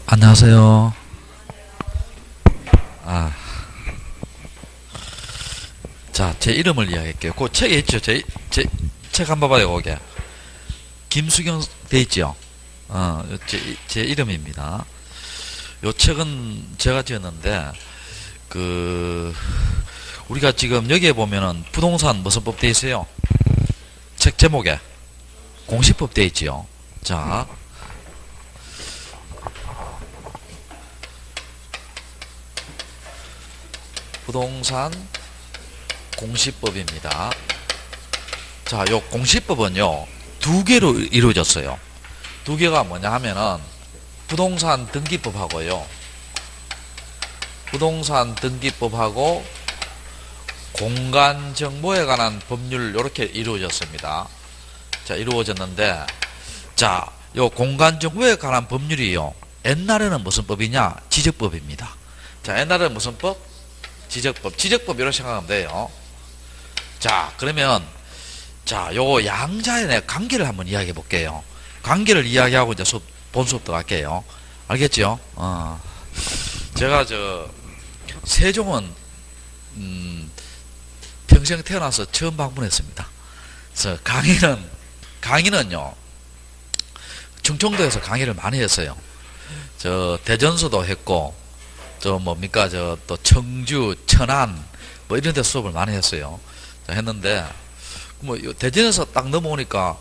안녕하세요. 아, 자, 제 이름을 이야기할게요. 그 책에 있죠. 제 책 한번 봐요, 거기에. 김수경 돼 있죠. 제 이름입니다. 요 책은 제가 지었는데, 우리가 지금 여기에 보면은 부동산 무슨 법 돼 있어요? 책 제목에. 공시법 돼 있지요. 자, 부동산 공시법입니다. 자, 요 공시법은요, 두 개로 이루어졌어요. 두 개가 뭐냐 하면은, 부동산 등기법하고요, 부동산 등기법하고 공간정보에 관한 법률, 요렇게 이루어졌습니다. 자, 이루어졌는데, 자, 요 공간정보에 관한 법률이요, 옛날에는 무슨 법이냐? 지적법입니다. 자, 옛날에는 무슨 법? 지적법. 지적법 이렇게 생각하면 돼요. 자, 그러면 자, 요 양자의 관계를 한번 이야기해 볼게요. 관계를 이야기하고 이제 본 수업 들어갈게요. 알겠죠? 제가 세종은 평생 태어나서 처음 방문했습니다. 그래서 강의는요, 충청도에서 강의를 많이 했어요. 대전서도 했고, 또 청주, 천안 뭐 이런 데 수업을 많이 했어요. 했는데 대전에서 딱 넘어오니까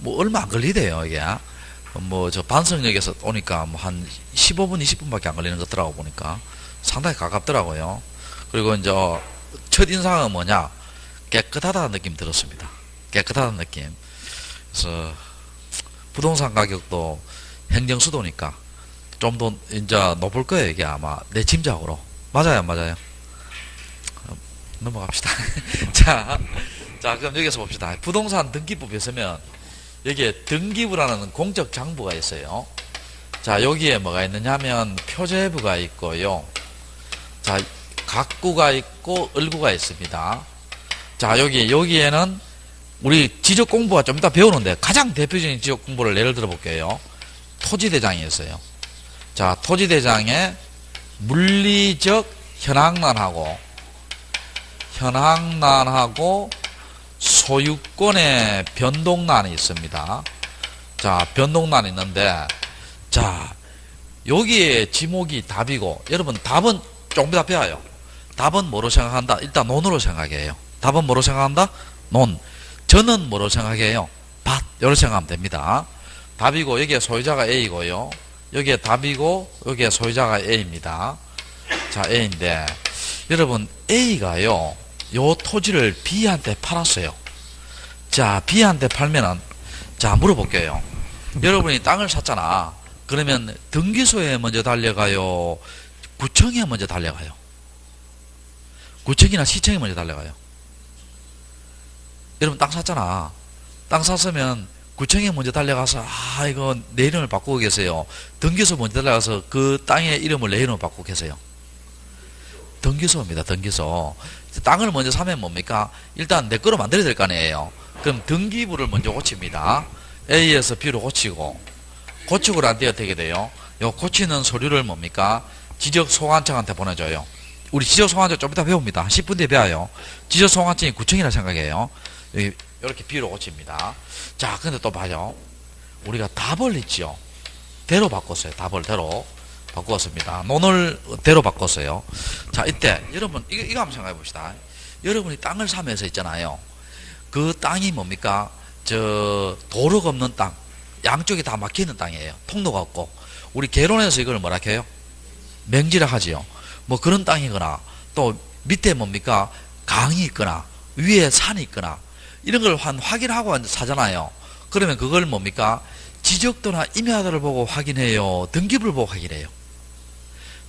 얼마 안 걸리대요. 이게 반석역에서 오니까 한 15분 20분밖에 안 걸리는 것 같더라고. 보니까 상당히 가깝더라고요. 그리고 이제 첫인상은 뭐냐, 깨끗하다는 느낌 들었습니다. 깨끗하다는 느낌. 그래서 부동산 가격도 행정수도니까 좀 더 이제 높을 거예요. 이게 아마 내 짐작으로. 맞아요, 안 맞아요? 넘어갑시다. 자, 그럼 여기서 봅시다. 부동산 등기법에 서면 여기에 등기부라는 공적 장부가 있어요. 자, 여기에 뭐가 있느냐 하면 표제부가 있고요. 자, 각구가 있고 을구가 있습니다. 자, 여기에는 우리 지적 공부가 좀 이따 배우는데 가장 대표적인 지적 공부를 예를 들어 볼게요. 토지대장이 있어요. 자, 토지대장에 물리적 현황난하고 소유권의 변동난이 있습니다. 자, 변동난이 있는데, 자, 여기에 지목이 답이고, 여러분 답은 조금 이따 배워요. 답은 뭐로 생각한다? 일단 논으로 생각해요. 답은 뭐로 생각한다? 논. 저는 뭐로 생각해요? 밭. 이렇게 생각하면 됩니다. 답이고, 여기에 소유자가 A고요. 여기에 답이고, 여기에 소유자가 A입니다. 자, A인데, 여러분, A가요, 요 토지를 B한테 팔았어요. 자, B한테 팔면은, 자, 물어볼게요. 여러분이 땅을 샀잖아. 그러면 등기소에 먼저 달려가요? 구청에 먼저 달려가요? 구청이나 시청에 먼저 달려가요? 여러분 땅 샀잖아. 땅 샀으면 구청에 먼저 달려가서 이거 내 이름을 바꾸고 계세요? 등기소 먼저 달려가서 그 땅의 이름을 내 이름으로 바꾸고 계세요? 등기소입니다. 등기소. 땅을 먼저 사면 뭡니까? 일단 내 거로 만들어야 될 거 아니에요. 그럼 등기부를 먼저 고칩니다. A에서 B로 고치고 난 뒤에 어떻게 돼요? 요 고치는 서류를 뭡니까? 지적소관청한테 보내줘요. 우리 지적소관청 좀 이따 배웁니다. 10분 뒤에 배워요. 지적소관청이 구청이라 생각해요. 이렇게 B로 고칩니다. 자, 근데 또 봐요. 우리가 답을 있죠. 대로 바꿨어요. 답을 대로 바꾸었습니다. 논을 대로 바꿨어요. 자, 이때 여러분 이거 한번 생각해 봅시다. 여러분이 땅을 사면서 있잖아요. 그 땅이 뭡니까? 도로가 없는 땅, 양쪽이 다 막혀 있는 땅이에요. 통로가 없고. 우리 개론에서 이걸 뭐라 해요? 맹지라 하지요. 뭐 그런 땅이거나, 또 밑에 뭡니까? 강이 있거나 위에 산이 있거나 이런 걸 확인하고 사잖아요. 그러면 그걸 뭡니까? 지적도나 임야도를 보고 확인해요? 등기부를 보고 확인해요?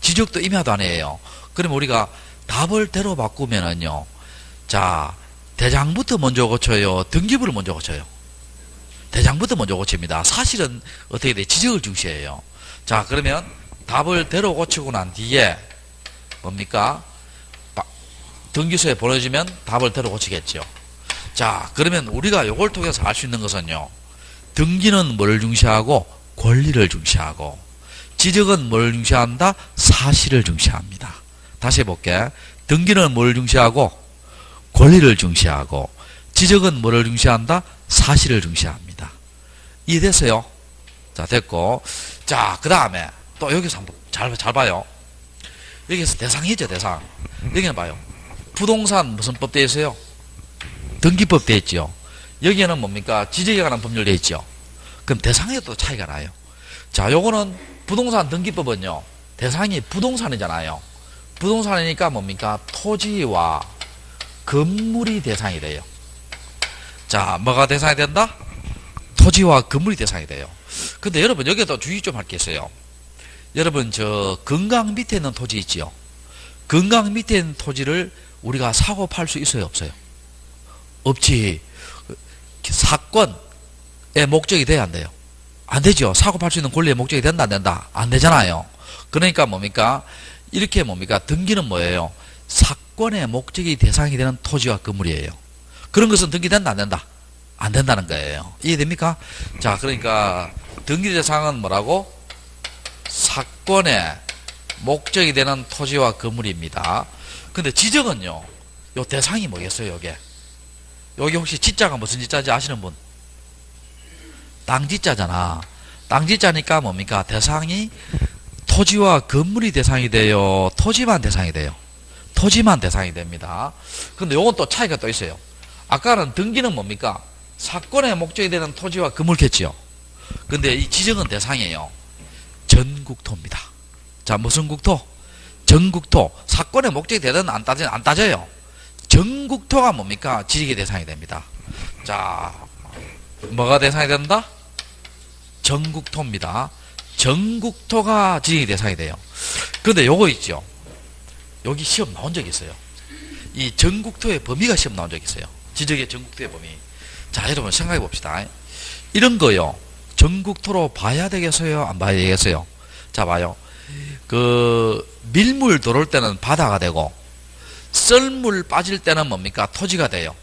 지적도 임야도 아니에요. 그러면 우리가 답을 대로 바꾸면은요, 자, 대장부터 먼저 고쳐요? 등기부를 먼저 고쳐요? 대장부터 먼저 고칩니다. 사실은 어떻게 돼? 지적을 중시해요. 자, 그러면 답을 대로 고치고 난 뒤에 뭡니까? 등기소에 보내주면 답을 대로 고치겠죠. 자, 그러면 우리가 이걸 통해서 알 수 있는 것은요, 등기는 뭐를 중시하고? 권리를 중시하고, 지적은 뭘 중시한다? 사실을 중시합니다. 다시 해볼게. 등기는 뭘 중시하고? 권리를 중시하고, 지적은 뭐를 중시한다? 사실을 중시합니다. 이해됐어요? 자, 됐고. 자, 그 다음에 또 여기서 한번 잘 봐요. 여기서 대상이죠, 대상. 여기는 봐요. 부동산 무슨 법 되어 있어요? 등기법 되어 있죠. 여기에는 뭡니까? 지적에 관한 법률 되어 있죠. 그럼 대상에 또 차이가 나요. 자, 요거는 부동산 등기법은요, 대상이 부동산이잖아요. 부동산이니까 뭡니까? 토지와 건물이 대상이 돼요. 자, 뭐가 대상이 된다? 토지와 건물이 대상이 돼요. 근데 여러분, 여기에도 주의 좀 할 게 있어요. 여러분, 저 건강 밑에 있는 토지 있지요? 건강 밑에 있는 토지를 우리가 사고 팔 수 있어요, 없어요? 없지. 사건의 목적이 돼야 안 돼요? 안 되죠. 사고 팔 수 있는 권리의 목적이 된다, 안 된다? 안 되잖아요. 그러니까 뭡니까? 이렇게 뭡니까? 등기는 뭐예요? 사건의 목적이 대상이 되는 토지와 건물이에요. 그런 것은 등기된다, 안 된다? 안 된다는 거예요. 이해됩니까? 자, 그러니까 등기 대상은 뭐라고? 사건의 목적이 되는 토지와 건물입니다. 근데 지적은요, 요 대상이 뭐겠어요, 요게? 여기 혹시 지자가 무슨 지자인지 아시는 분? 땅지자잖아. 땅지자니까 뭡니까? 대상이 토지와 건물이 대상이 돼요? 토지만 대상이 돼요? 토지만 대상이 됩니다. 근데 요건 또 차이가 또 있어요. 아까는 등기는 뭡니까? 사건의 목적이 되는 토지와 건물겠지요. 근데 이 지적은 대상이에요. 전국토입니다. 자, 무슨 국토? 전국토. 사건의 목적이 되든 안 따져요. 전국토가 뭡니까? 지적의 대상이 됩니다. 자, 뭐가 대상이 된다? 전국토입니다. 전국토가 지적의 대상이 돼요. 그런데 요거 있죠. 여기 시험 나온 적이 있어요. 이 전국토의 범위가 시험 나온 적이 있어요. 지적의 전국토의 범위. 자, 여러분 생각해 봅시다. 이런 거요. 전국토로 봐야 되겠어요? 안 봐야 되겠어요? 자, 봐요. 그 밀물 들어올 때는 바다가 되고 썰물 빠질 때는 뭡니까? 토지가 돼요.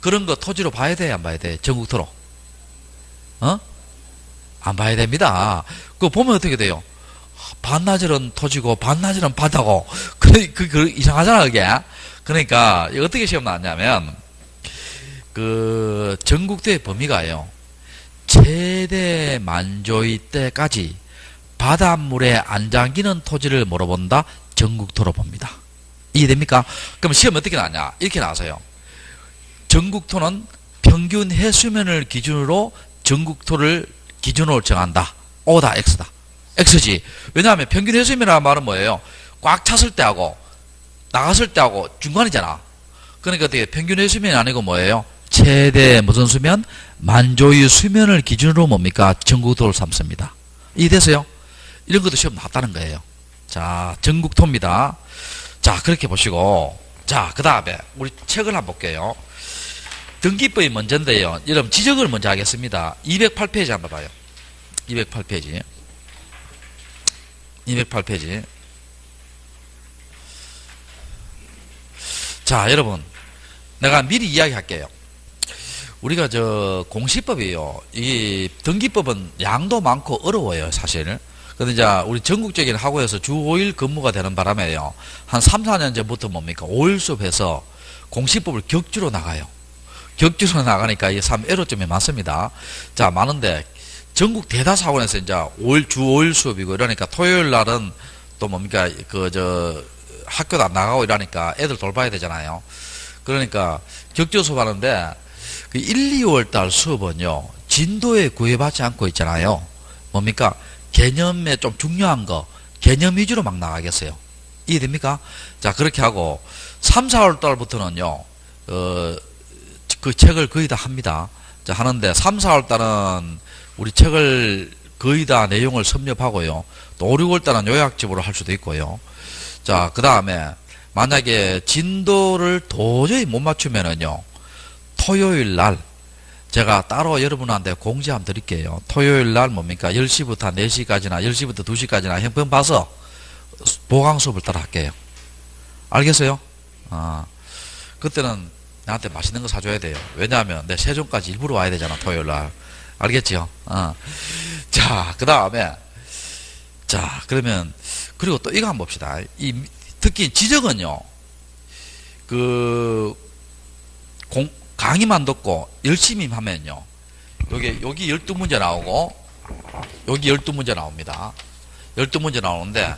그런 거 토지로 봐야 돼, 안 봐야 돼? 전국토로. 안 봐야 됩니다. 그거 보면 어떻게 돼요? 반나절은 토지고 반나절은 바다고. 그 이상하잖아, 그게. 그러니까 어떻게 시험 나왔냐면 그 전국토의 범위가요, 최대 만조의 때까지 바닷물에 안 잠기는 토지를 뭐로 본다? 전국토로 봅니다. 이해됩니까? 그럼 시험 어떻게 나왔냐? 이렇게 나와서요. 전국토는 평균 해수면을 기준으로 전국토를 기준으로 정한다. O다, X다. X지. 왜냐하면 평균 해수면이라는 말은 뭐예요? 꽉 찼을 때하고 나갔을 때하고 중간이잖아. 그러니까 어떻게 평균 해수면이 아니고 뭐예요? 최대 무슨 수면? 만조의 수면을 기준으로 뭡니까? 전국토를 삼습니다. 이해되세요? 이런 것도 시험 나왔다는 거예요. 자, 전국토입니다. 자, 그렇게 보시고, 자, 그 다음에 우리 책을 한번 볼게요. 등기법이 먼저인데요. 여러분 지적을 먼저 하겠습니다. 208페이지 한번 봐요. 208페이지. 208페이지. 자, 여러분, 내가 미리 이야기할게요. 우리가 저 공시법이에요. 이 등기법은 양도 많고 어려워요, 사실. 근데 이제 우리 전국적인 학원에서 주 5일 근무가 되는 바람에요. 한 3, 4년 전부터 뭡니까? 5일 수업해서 공시법을 격주로 나가요. 격주로 나가니까 이게 참 애로점이 많습니다. 자, 많은데 전국 대다수 학원에서 이제 주 5일 수업이고 이러니까 토요일 날은 또 뭡니까? 학교도 안 나가고 이러니까 애들 돌봐야 되잖아요. 그러니까 격주 수업 하는데 그 1, 2월 달 수업은요, 진도에 구애받지 않고 있잖아요. 뭡니까? 개념에 좀 중요한 거, 개념 위주로 막 나가겠어요. 이해됩니까? 자, 그렇게 하고, 3, 4월 달부터는요, 그 책을 거의 다 합니다. 자, 하는데, 3, 4월 달은 우리 책을 거의 다 내용을 섭렵하고요. 또 5, 6월 달은 요약집으로 할 수도 있고요. 자, 그 다음에, 만약에 진도를 도저히 못 맞추면은요, 토요일 날, 제가 따로 여러분한테 공지 한번 드릴게요. 토요일 날 뭡니까? 10시부터 4시까지나 10시부터 2시까지나 형편 봐서 보강 수업을 따라 할게요. 알겠어요? 그때는 나한테 맛있는 거 사줘야 돼요. 왜냐하면 내 세종까지 일부러 와야 되잖아, 토요일 날. 알겠지요? 자, 그 다음에 자, 그러면, 그리고 또 이거 한번 봅시다. 특히 지적은요, 강의만 듣고 열심히 하면요, 여기 12문제 나오고, 여기 12문제 나옵니다. 12문제 나오는데,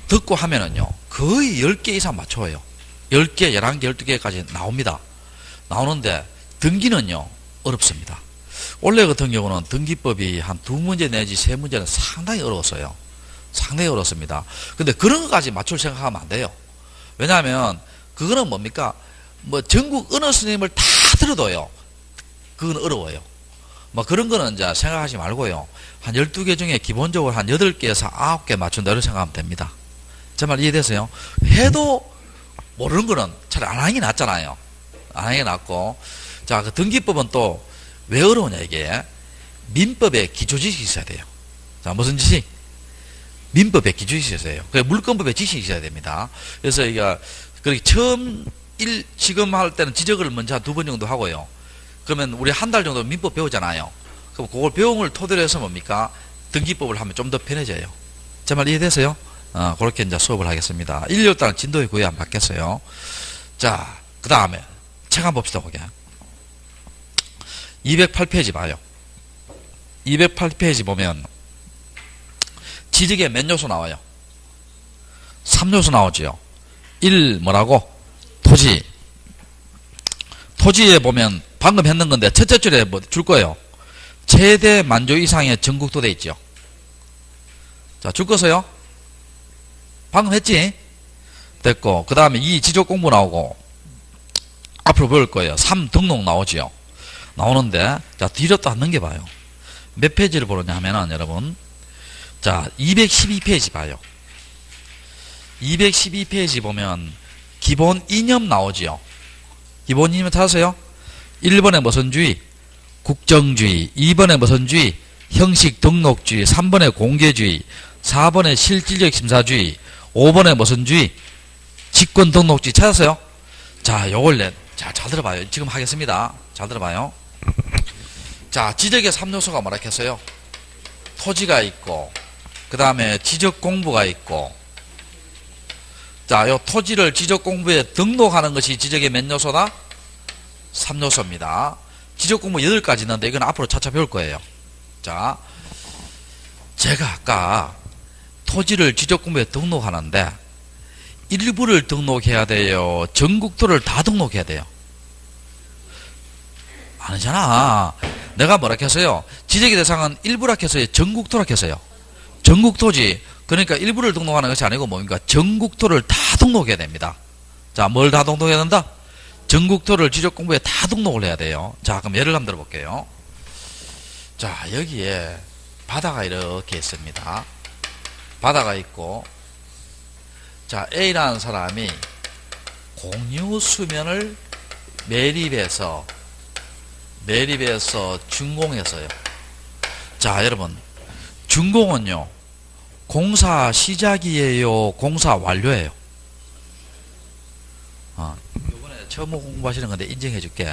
듣고 하면은요, 거의 10개 이상 맞춰요. 10개, 11개, 12개까지 나옵니다. 나오는데, 등기는요, 어렵습니다. 원래 같은 경우는 등기법이 한 2문제 내지 3문제는 상당히 어려웠어요. 상당히 어렵습니다. 근데 그런 것까지 맞출 생각하면 안 돼요. 왜냐하면, 그거는 뭡니까? 전국 어느 스님을 다 들어도요, 그건 어려워요. 그런 거는 이제 생각하지 말고요. 한 12개 중에 기본적으로 한 8개에서 9개 맞춘다, 이렇게 생각하면 됩니다. 제 말 이해되세요? 해도 모르는 거는 차라리 안 하는 게 낫잖아요. 안 하는 게 낫고. 자, 그 등기법은 또 왜 어려우냐, 이게. 민법의 기초지식이 있어야 돼요. 자, 무슨 지식? 민법의 기초지식이 있어야 돼요. 물권법의 지식이 있어야 됩니다. 그래서 이게, 지금 할 때는 지적을 먼저 한 2번 정도 하고요. 그러면 우리 한 달 정도 민법 배우잖아요. 그럼 그걸 배운 걸 토대로 해서 뭡니까? 등기법을 하면 좀 더 편해져요. 제 말 이해되세요? 그렇게 이제 수업을 하겠습니다. 1, 2월달은 진도의 구애 안 받겠어요. 자, 그 다음에 책 한번 봅시다, 거기. 208페이지 봐요. 208페이지 보면 지적에 몇 요소 나와요? 3요소 나오지요. 1 뭐라고? 토지. 토지에 보면 방금 했는 건데 첫째 줄에 뭐 줄 거예요. 최대 만조 이상의 전국도 돼 있죠. 자, 줄 거세요? 방금 했지? 됐고, 그 다음에 2 지적 공부 나오고, 앞으로 배울 거예요. 3 등록 나오지요. 나오는데, 자, 뒤로 또 안 넘겨봐요. 몇 페이지를 보느냐 하면은, 여러분, 자, 212페이지 봐요. 212페이지 보면, 기본 이념 나오지요. 기본 이념 찾으세요. 1번에 무슨 주의? 국정주의. 2번에 무슨 주의? 형식 등록주의. 3번에 공개주의. 4번에 실질적 심사주의. 5번에 무슨 주의? 직권 등록주의. 찾았어요? 자, 요걸 잘 들어봐요. 지금 하겠습니다. 잘 들어봐요. 자, 지적의 3요소가 뭐라 했어요? 토지가 있고, 그 다음에 지적 공부가 있고, 자, 요 토지를 지적 공부에 등록하는 것이 지적의 몇 요소다? 3요소입니다. 지적 공부 8가지 있는데 이건 앞으로 차차 배울 거예요. 자, 제가 아까 토지를 지적 공부에 등록하는데 일부를 등록해야 돼요? 전국토를 다 등록해야 돼요? 아니잖아. 내가 뭐라 했어요? 지적의 대상은 일부라 했어요? 전국토라 했어요? 전국토지. 그러니까 일부를 등록하는 것이 아니고 뭡니까? 전국토를 다 등록해야 됩니다. 자, 뭘 다 등록해야 된다? 전국토를 지적 공부에 다 등록을 해야 돼요. 자, 그럼 예를 한번 들어볼게요. 자, 여기에 바다가 이렇게 있습니다. 바다가 있고, 자, A라는 사람이 공유 수면을 매립해서 준공했어요. 자, 여러분, 준공은요, 공사 시작이에요? 공사 완료예요? 요번에 처음 공부하시는 건데 인정해 줄게.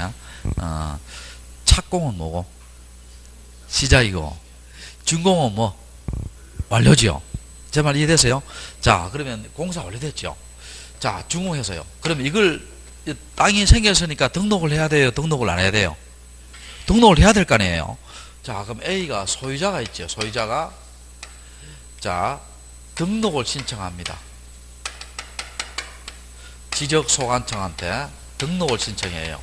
착공은 뭐고? 시작이고, 준공은 뭐? 완료지요? 제 말 이해되세요? 자, 그러면 공사 완료됐죠? 자, 준공해서요. 그러면 이걸, 땅이 생겼으니까 등록을 해야 돼요? 등록을 안 해야 돼요? 등록을 해야 될 거 아니에요? 자, 그럼 A가 소유자가 있죠? 소유자가, 자, 등록을 신청합니다. 지적소관청한테 등록을 신청해요.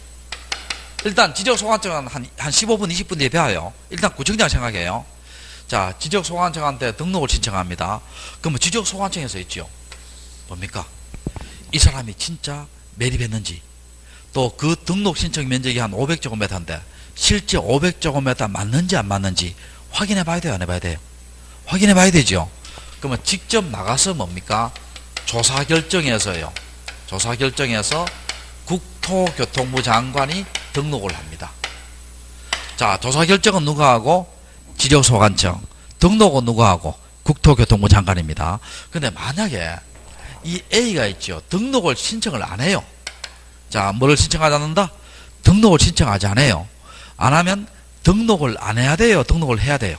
일단 지적소관청은 한 15분, 20분 뒤에 배워요. 일단 구청장 생각해요. 자, 지적소관청한테 등록을 신청합니다. 그러면 지적소관청에서 있죠. 뭡니까? 이 사람이 진짜 매립했는지, 또 그 등록 신청 면적이 한 500제곱미터인데 실제 500제곱미터 맞는지 안 맞는지 확인해 봐야 돼요? 안 해봐야 돼요? 확인해 봐야 되죠. 그러면 직접 나가서 뭡니까? 조사 결정해서요. 조사 결정해서 국토교통부 장관이 등록을 합니다. 자, 조사 결정은 누가 하고? 지적소관청. 등록은 누가 하고? 국토교통부 장관입니다. 근데 만약에 이 A가 있죠. 등록을 신청을 안 해요. 자, 뭐를 신청하지 않는다? 등록을 신청하지 않아요. 안 하면 등록을 안 해야 돼요? 등록을 해야 돼요?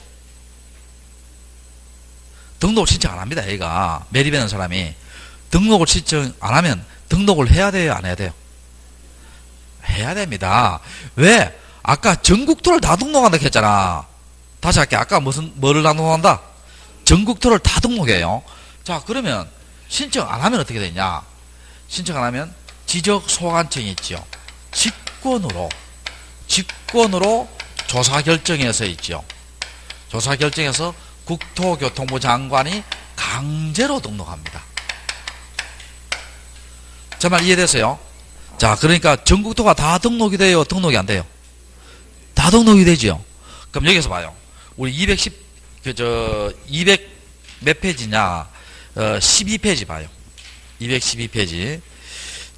등록 신청 안 합니다. 얘가 매립하는 사람이 등록을 신청 안 하면 등록을 해야 돼요, 안 해야 돼요? 해야 됩니다. 왜? 아까 전국토를 다 등록한다 했잖아. 다시 할게. 아까 뭐를 다 등록한다? 전국토를 다 등록해요. 자, 그러면 신청 안 하면 어떻게 되냐? 신청 안 하면 지적소관청이 있죠. 직권으로 조사 결정해서 있죠. 조사 결정해서 국토교통부 장관이 강제로 등록합니다. 제 말 이해됐어요? 자, 그러니까 전국토가 다 등록이 돼요? 등록이 안 돼요? 다 등록이 되죠? 그럼 여기서 봐요. 우리 200 몇 페이지냐? 12페이지 봐요. 212페이지.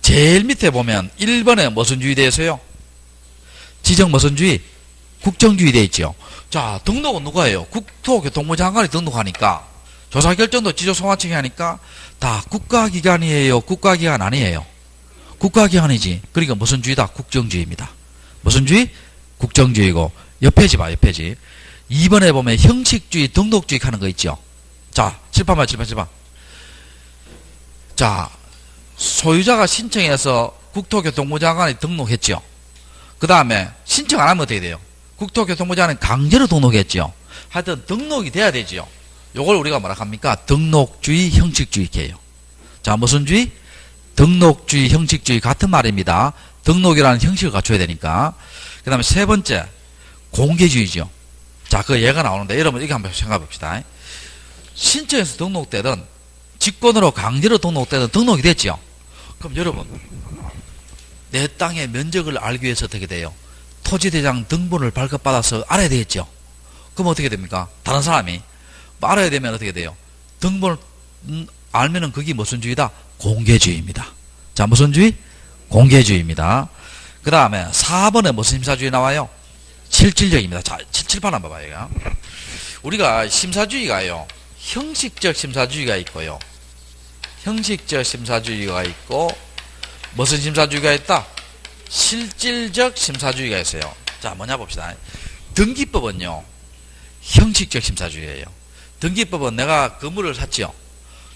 제일 밑에 보면 1번에 무슨 주의 되어 있어요? 지정 무슨 주의? 국정주의 되어 있죠. 자, 등록은 누가 해요? 국토교통부 장관이 등록하니까, 조사 결정도 지적소관청이 하니까 다 국가기관이에요? 국가기관 아니에요? 국가기관이지. 그러니까 무슨 주의다? 국정주의입니다. 무슨 주의? 국정주의고. 옆 페이지 봐, 옆 페이지. 2번에 보면 형식주의, 등록주의 하는 거 있죠. 자, 칠판 봐. 자, 소유자가 신청해서 국토교통부 장관이 등록했죠. 그 다음에 신청 안 하면 어떻게 돼요? 국토교통부 장관이 강제로 등록했죠. 하여튼 등록이 돼야 되죠. 요걸 우리가 뭐라 합니까? 등록주의, 형식주의 이렇게 해요. 자, 무슨 주의? 등록주의, 형식주의 같은 말입니다. 등록이라는 형식을 갖춰야 되니까. 그 다음에 세 번째, 공개주의죠. 자, 그 예가 나오는데 여러분 이거 한번 생각해 봅시다. 신청해서 등록되든 직권으로 강제로 등록되든 등록이 됐죠. 그럼 여러분, 내 땅의 면적을 알기 위해서 어떻게 돼요? 토지대장 등본을 발급받아서 알아야 되겠죠. 그럼 어떻게 됩니까? 다른 사람이 알아야 되면 어떻게 돼요? 등본을 알면은 그게 무슨 주의다? 공개주의입니다. 자, 무슨 주의? 공개주의입니다. 그 다음에 4번에 무슨 심사주의 나와요? 실질적입니다. 자, 칠판 한번 봐봐요. 우리가 심사주의가요, 형식적 심사주의가 있고요, 형식적 심사주의가 있고, 무슨 심사주의가 있다? 실질적 심사주의가 있어요. 자, 뭐냐 봅시다. 등기법은요, 형식적 심사주의예요. 등기법은 내가 건물을 샀죠.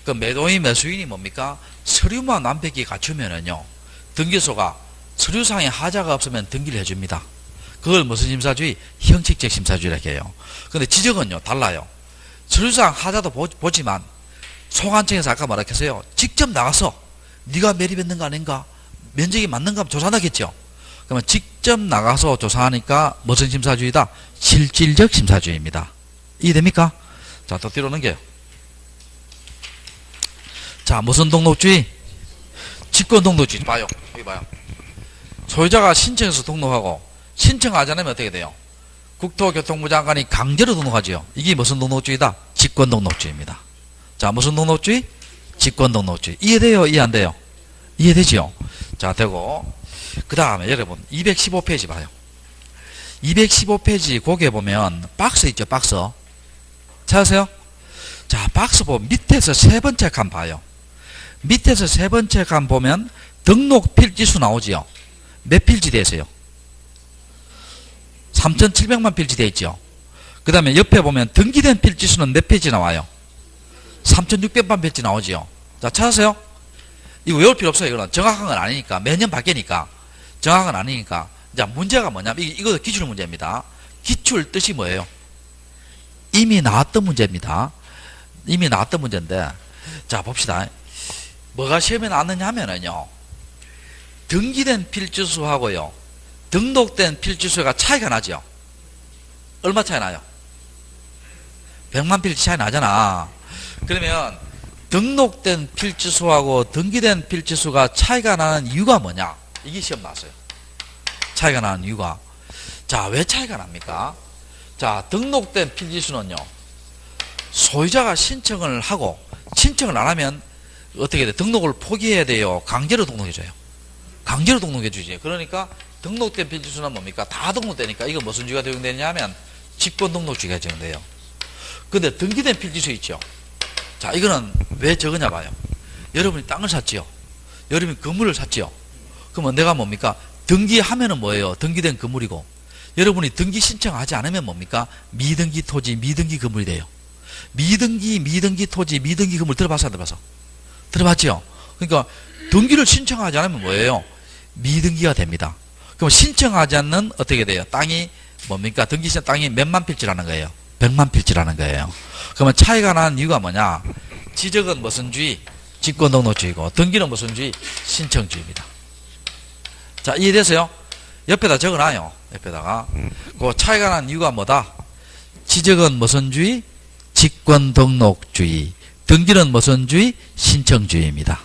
그 매도인 매수인이 뭡니까? 서류만 완벽히 갖추면은요, 등기소가 서류상에 하자가 없으면 등기를 해줍니다. 그걸 무슨 심사주의? 형식적 심사주의라고 해요. 근데 지적은요, 달라요. 서류상 하자도 보지만 소관청에서 아까 뭐라 했어요? 직접 나가서 네가 매립했는가 아닌가, 면적이 맞는가 조사하겠죠. 그러면 직접 나가서 조사하니까 무슨 심사주의다? 실질적 심사주의입니다. 이해됩니까? 자, 또 뒤로 넘겨요. 자, 무슨 등록주의? 직권등록주의. 봐요. 여기 봐요. 소유자가 신청해서 등록하고 신청하지 않으면 어떻게 돼요? 국토교통부 장관이 강제로 등록하지요. 이게 무슨 등록주의다? 직권등록주의입니다. 자, 무슨 등록주의? 직권등록주의. 이해돼요? 이해 안 돼요? 이해되지요? 자, 되고, 그 다음에 여러분 215페이지 봐요. 215페이지 거기에 보면 박스 있죠, 박스. 찾으세요? 자, 박스 보면 밑에서 세 번째 칸 봐요. 밑에서 세 번째 칸 보면 등록 필지수 나오지요. 몇 필지 되세요? 3,700만 필지 되어 있죠. 그 다음에 옆에 보면 등기된 필지수는 몇 페이지 나와요? 3,600만 필지 나오지요. 자, 찾으세요? 이거 외울 필요 없어요. 이거는 정확한 건 아니니까. 매년 바뀌니까. 정확한 건 아니니까. 자, 문제가 뭐냐면, 이거 기출 문제입니다. 기출 뜻이 뭐예요? 이미 나왔던 문제입니다. 이미 나왔던 문제인데, 자, 봅시다. 뭐가 시험에 나왔느냐 하면은요, 등기된 필지수하고요, 등록된 필지수가 차이가 나죠. 얼마 차이 나요? 100만 필지 차이 나잖아. 그러면 등록된 필지수하고 등기된 필지수가 차이가 나는 이유가 뭐냐? 이게 시험 나왔어요. 차이가 나는 이유가. 자, 왜 차이가 납니까? 자, 등록된 필지수는요, 소유자가 신청을 하고 신청을 안 하면 어떻게 돼? 등록을 포기해야 돼요? 강제로 등록해줘요? 강제로 등록해주지. 그러니까 등록된 필지수는 뭡니까? 다 등록되니까 이거 무슨 주의가 적용되냐 하면 직권등록주의가 적용돼요. 근데 등기된 필지수 있죠. 자, 이거는 왜 적으냐 봐요. 여러분이 땅을 샀지요. 여러분이 건물을 샀지요. 그러면 내가 뭡니까? 등기하면은 뭐예요? 등기된 건물이고, 여러분이 등기 신청하지 않으면 뭡니까? 미등기 토지, 미등기 건물이 돼요. 미등기 토지, 미등기 건물 들어봤어, 안 들어봤어? 들어봤죠? 그러니까 등기를 신청하지 않으면 뭐예요? 미등기가 됩니다. 그럼 신청하지 않는 어떻게 돼요? 땅이 뭡니까? 등기 신청 땅이 몇만 필지라는 거예요? 100만 필지라는 거예요. 그러면 차이가 나는 이유가 뭐냐? 지적은 무슨 주의? 직권등록주의고, 등기는 무슨 주의? 신청주의입니다. 자, 이해됐어요? 옆에다 적어놔요. 옆에다가. 그 차이가 나는 이유가 뭐다? 지적은 무슨 주의? 직권등록주의. 등기는 무슨 주의? 신청주의입니다.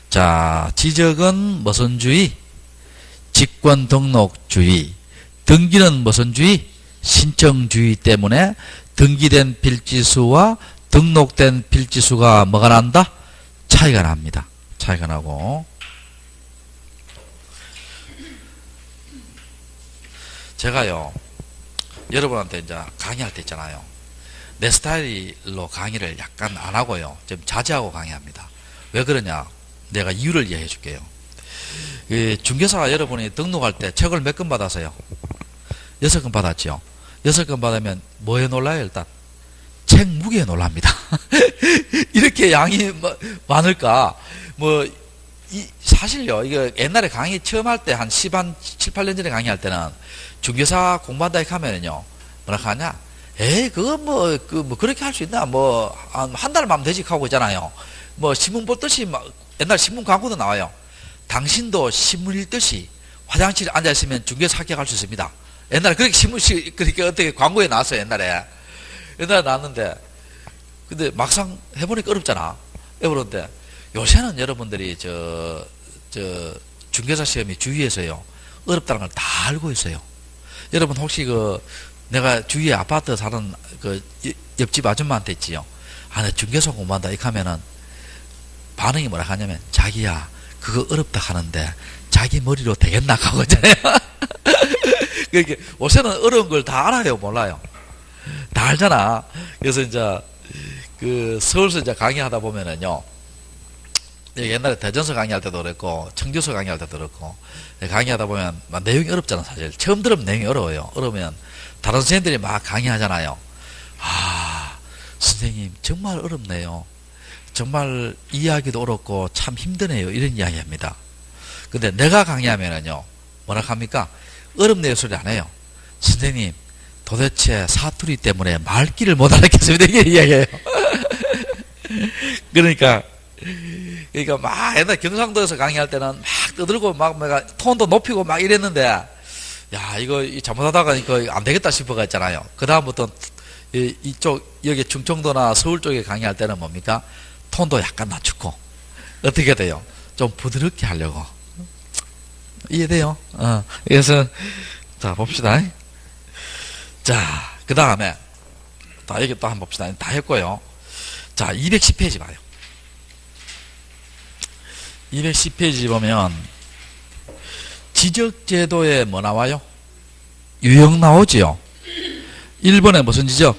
자, 지적은 무슨 주의? 직권등록주의. 등기는 무슨 주의? 신청주의 때문에 등기된 필지수와 등록된 필지수가 뭐가 난다? 차이가 납니다. 차이가 나고. 제가요, 여러분한테 이제 강의할 때 있잖아요. 내 스타일로 강의를 약간 안 하고요. 좀 자제하고 강의합니다. 왜 그러냐? 내가 이유를 이해해 줄게요. 중개사가 여러분이 등록할 때 책을 몇 권 받았어요? 6권 받았죠? 6권 받으면 뭐에 놀라요, 일단? 책 무게에 놀랍니다. 이렇게 양이 많을까? 사실요, 이거 옛날에 강의 처음 할 때 한 7, 8년 전에 강의할 때는 중개사 공부한다 이렇게 하면은요, 뭐라 하냐? 에이, 그거 그렇게 할 수 있나? 한 달만 하면 되지 하고 있잖아요. 신문 보듯이 옛날 신문 광고도 나와요. 당신도 신문 읽듯이 화장실에 앉아있으면 중개사 합격할 수 있습니다. 옛날에 그렇게 그렇게 어떻게 광고에 나왔어요, 옛날에 나왔는데, 근데 막상 해보니까 어렵잖아. 어려운데, 요새는 여러분들이 중개사 시험이 주위에서요, 어렵다는 걸 다 알고 있어요. 여러분 혹시 내가 주위에 아파트 사는 옆집 아줌마한테 있지요. 나 중개사 공부한다 이렇게 하면은 반응이 뭐라 하냐면, 자기야 그거 어렵다 하는데 자기 머리로 되겠나 하고 있잖아요. 그러니까 요새는 어려운 걸 다 알아요, 몰라요? 다 알잖아. 그래서 이제 서울서 이제 강의하다 보면은요, 옛날에 대전서 강의할 때도 그랬고 청주서 강의할 때도 그렇고, 강의하다 보면 내용이 어렵잖아. 사실 처음 들으면 내용이 어려워요. 어려우면 다른 선생님들이 막 강의하잖아요. 선생님 정말 어렵네요. 정말 이해하기도 어렵고 참 힘드네요. 이런 이야기합니다. 근데 내가 강의하면은요, 뭐라 합니까? 어렵네요 소리 안 해요. 선생님 도대체 사투리 때문에 말귀를 못 알아듣겠습니다. 이게 이야기예요. 그러니까 막 옛날 경상도에서 강의할 때는 막 떠들고 막 내가 톤도 높이고 막 이랬는데, 야, 이거 잘못하다가 이거 안 되겠다 싶어가 있잖아요. 그다음부터 여기 충청도나 서울 쪽에 강의할 때는 뭡니까? 톤도 약간 낮추고, 어떻게 돼요? 좀 부드럽게 하려고. 이해돼요? 그래서, 자, 봅시다. 자, 그 다음에, 여기 또 한번 봅시다. 다 했고요. 자, 210페이지 봐요. 210페이지 보면, 지적제도에 뭐 나와요? 유형 나오지요? 1번에 무슨 지적?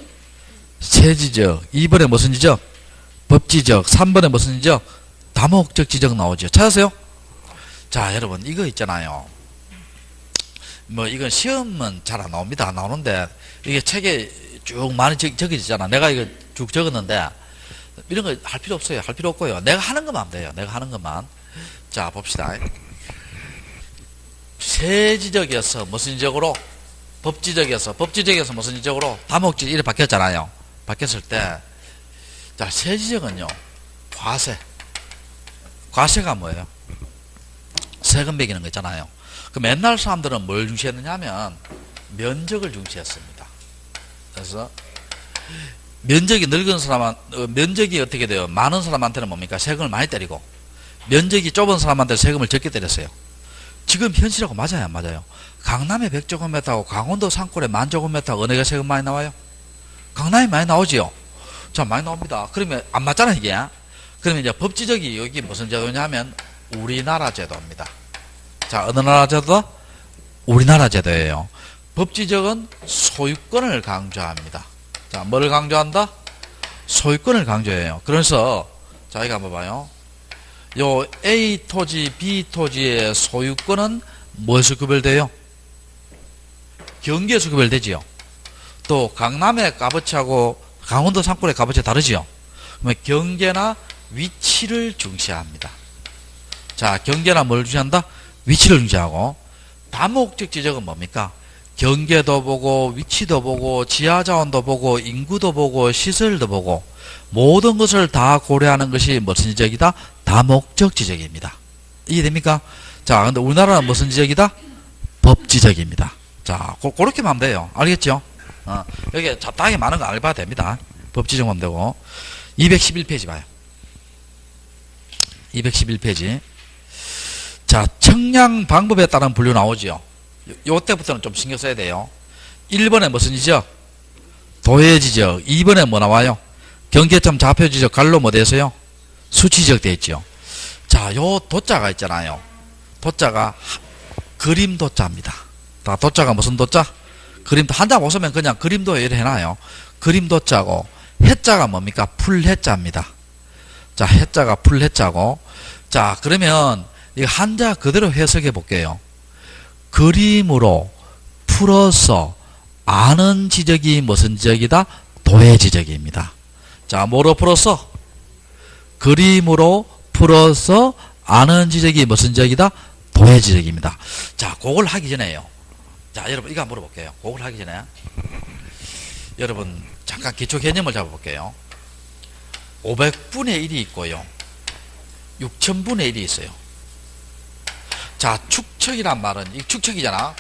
세지적. 2번에 무슨 지적? 법지적. 3번에 무슨 지적? 다목적 지적 나오죠. 찾았어요? 자, 여러분, 이거 있잖아요. 이건 시험은 잘 안 나옵니다. 안 나오는데, 이게 책에 쭉 많이 적혀지잖아. 내가 이거 쭉 적었는데, 이런 거 할 필요 없어요. 할 필요 없고요. 내가 하는 것만 하면 돼요. 내가 하는 것만. 자, 봅시다. 세지적이어서 무슨 지적으로? 법지적이어서 무슨 지적으로? 다목적 이렇게 바뀌었잖아요. 바뀌었을 때, 자, 세지적은요, 과세가 뭐예요? 세금 매기는 거 있잖아요. 그럼 옛날 사람들은 뭘 중시했느냐 하면 면적을 중시했습니다. 그래서 면적이 늙은 면적이 어떻게 돼요? 많은 사람한테는 뭡니까? 세금을 많이 때리고, 면적이 좁은 사람한테 세금을 적게 때렸어요. 지금 현실하고 맞아요, 안 맞아요? 강남에 100제곱미터하고 강원도 산골에 10,000제곱미터하고 어느가 세금 많이 나와요? 강남이 많이 나오지요? 자, 많이 나옵니다. 그러면 안 맞잖아, 이게. 그러면 이제 법지적이 여기 무슨 제도냐 하면 우리나라 제도입니다. 자, 어느 나라 제도다? 우리나라 제도예요. 법지적은 소유권을 강조합니다. 자, 뭘 강조한다? 소유권을 강조해요. 그래서, 자, 이거 한번 봐요. 요 A 토지, B 토지의 소유권은 무엇을 구별돼요? 경계에서 구별되지요. 또 강남의 값어치하고 강원도 산골에 가보자 다르지요? 그러면 경계나 위치를 중시합니다. 자, 경계나 뭘 중시한다? 위치를 중시하고, 다목적 지적은 뭡니까? 경계도 보고, 위치도 보고, 지하자원도 보고, 인구도 보고, 시설도 보고, 모든 것을 다 고려하는 것이 무슨 지적이다? 다목적 지적입니다. 이해됩니까? 자, 근데 우리나라는 무슨 지적이다? 법지적입니다. 자, 그렇게만 하면 돼요. 알겠죠? 여기 잡다하게 많은 거 안 해봐도 됩니다. 법지적만 하면 되고. 211페이지 봐요. 211페이지. 자, 청량 방법에 따른 분류 나오죠. 요때부터는 좀 신경 써야 돼요. 1번에 무슨 지적? 도해 지적. 2번에 뭐 나와요? 경계점 좌표 지적, 갈로 뭐 돼서요? 수치 지적 돼 있죠. 자, 요 도자가 있잖아요. 도자가 그림 도자입니다. 다 도자가 무슨 도자? 그림도 한자 못 쓰면 그냥 그림도 이렇게 해놔요. 그림 도자고, 해자가 뭡니까? 풀해자입니다. 자, 해자가 풀해자고. 자, 그러면 이 한자 그대로 해석해 볼게요. 그림으로 풀어서 아는 지적이 무슨 지적이다? 도해 지적입니다. 자, 뭐로 풀어서? 그림으로 풀어서 아는 지적이 무슨 지적이다? 도해 지적입니다. 자, 그걸 하기 전에요. 자, 여러분 이거 한번 물어볼게요. 그걸 하기 전에 여러분 잠깐 기초 개념을 잡아볼게요. 500분의 1이 있고요. 6000분의 1이 있어요. 자, 축척이란 말은, 이 축척이잖아.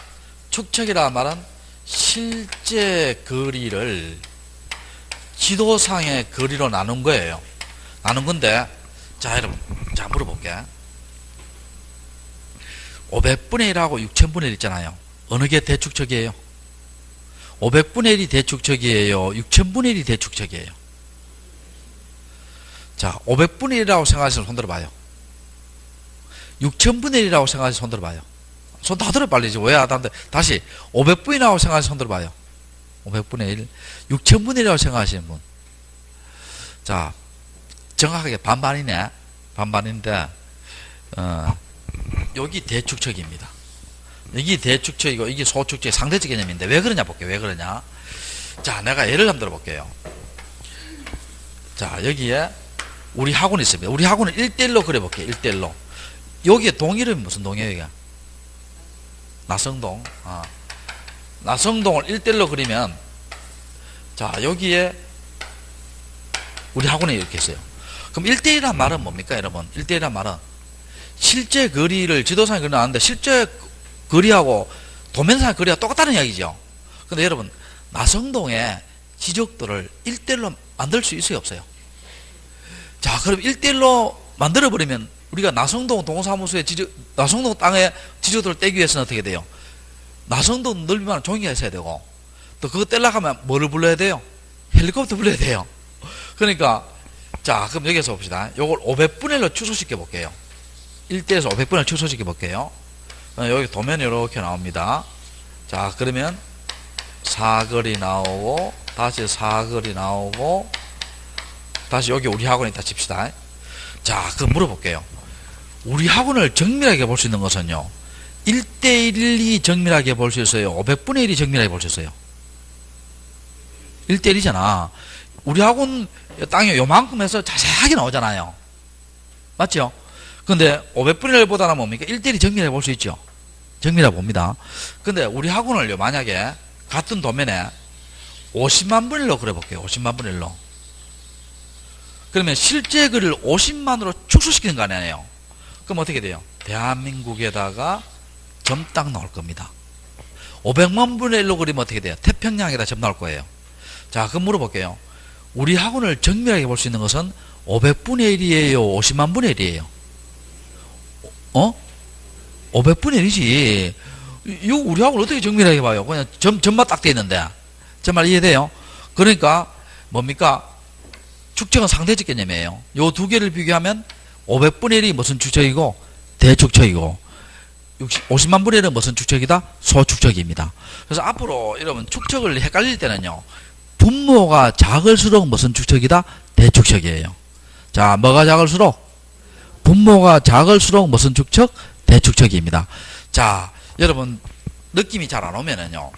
축척이란 말은 실제 거리를 지도상의 거리로 나눈 거예요. 나눈 건데, 자, 여러분, 자, 물어볼게. 500분의 1하고 6000분의 1 있잖아요. 어느 게 대축척이에요? 500분의 1이 대축척이에요? 6000분의 1이 대축척이에요? 자, 500분의 1이라고 생각하시면 손 들어봐요. 6000분의 1이라고 생각하시면 손 들어봐요. 손 다 들어 빨리. 왜 하다는데 다시 500분이라고 생각하시면 손 들어봐요. 500분의 1, 6000분의 1이라고 생각하시는 분. 자, 정확하게 반반이네. 반반인데 여기 대축척입니다. 여기 대축척이고 이게 소축척의 상대적 개념인데 왜 그러냐 볼게요. 왜 그러냐. 자, 내가 예를 한번 들어볼게요. 자, 여기에 우리 학원이 있습니다. 우리 학원을 1대1로 그려볼게요. 1대1로. 여기에 동 이름이 무슨 동이에요? 이게? 나성동. 나성동을 1대1로 그리면, 자, 여기에 우리 학원에 이렇게 있어요. 그럼 1대1이란 말은 뭡니까, 여러분? 1대1이란 말은 실제 거리를 지도상에 그려놨는데 실제 거리하고 도면상의 거리가 똑같다는 이야기죠. 근데 여러분, 나성동의 지적도를 1대1로 만들 수 있어요, 없어요? 자, 그럼 1대1로 만들어버리면 우리가 나성동 동사무소의 나성동 땅의 지적도를 떼기 위해서는 어떻게 돼요? 나성동 넓이만 종이가 있어야 되고, 또 그거 떼려고 하면 뭐를 불러야 돼요? 헬리콥터 불러야 돼요. 그러니까, 자, 그럼 여기서 봅시다. 요걸 500분의 1로 축소시켜 볼게요. 1대에서 500분을 축소시켜 볼게요. 여기 도면이 이렇게 나옵니다. 자, 그러면 사거리 나오고, 다시 사거리 나오고, 다시 여기 우리 학원에 다 칩시다. 자, 그럼 물어볼게요. 우리 학원을 정밀하게 볼 수 있는 것은요, 1대1이 정밀하게 볼 수 있어요? 500분의 1이 정밀하게 볼 수 있어요? 1대1이잖아. 우리 학원 땅이 요만큼 해서 자세하게 나오잖아요. 맞죠? 근데 500분의 1보다는 뭡니까? 1대1이 정밀하게 볼 수 있죠? 정밀하게 봅니다. 근데 우리 학원을요, 만약에 같은 도면에 50만 분의 1로 그려볼게요. 50만 분의 1로. 그러면 실제 글을 50만으로 축소시키는 거 아니에요? 그럼 어떻게 돼요? 대한민국에다가 점 딱 나올 겁니다. 500만 분의 1로 그리면 어떻게 돼요? 태평양에다 점 나올 거예요. 자, 그럼 물어볼게요. 우리 학원을 정밀하게 볼 수 있는 것은 500분의 1이에요? 50만 분의 1이에요? 500분의 1이지. 이거 우리 학원을 어떻게 정밀하게 봐요? 그냥 점만 딱 돼 있는데. 정말 이해돼요? 그러니까 뭡니까? 축척은 상대적 개념이에요. 요 두 개를 비교하면 500분의 1이 무슨 축척이고 대축척이고 50만 분의 1은 무슨 축척이다? 소축척입니다. 그래서 앞으로 여러분 축척을 헷갈릴 때는요, 분모가 작을수록 무슨 축척이다? 대축척이에요. 자, 뭐가 작을수록? 분모가 작을수록 무슨 축척? 대축척입니다. 자, 여러분 느낌이 잘 안 오면은요,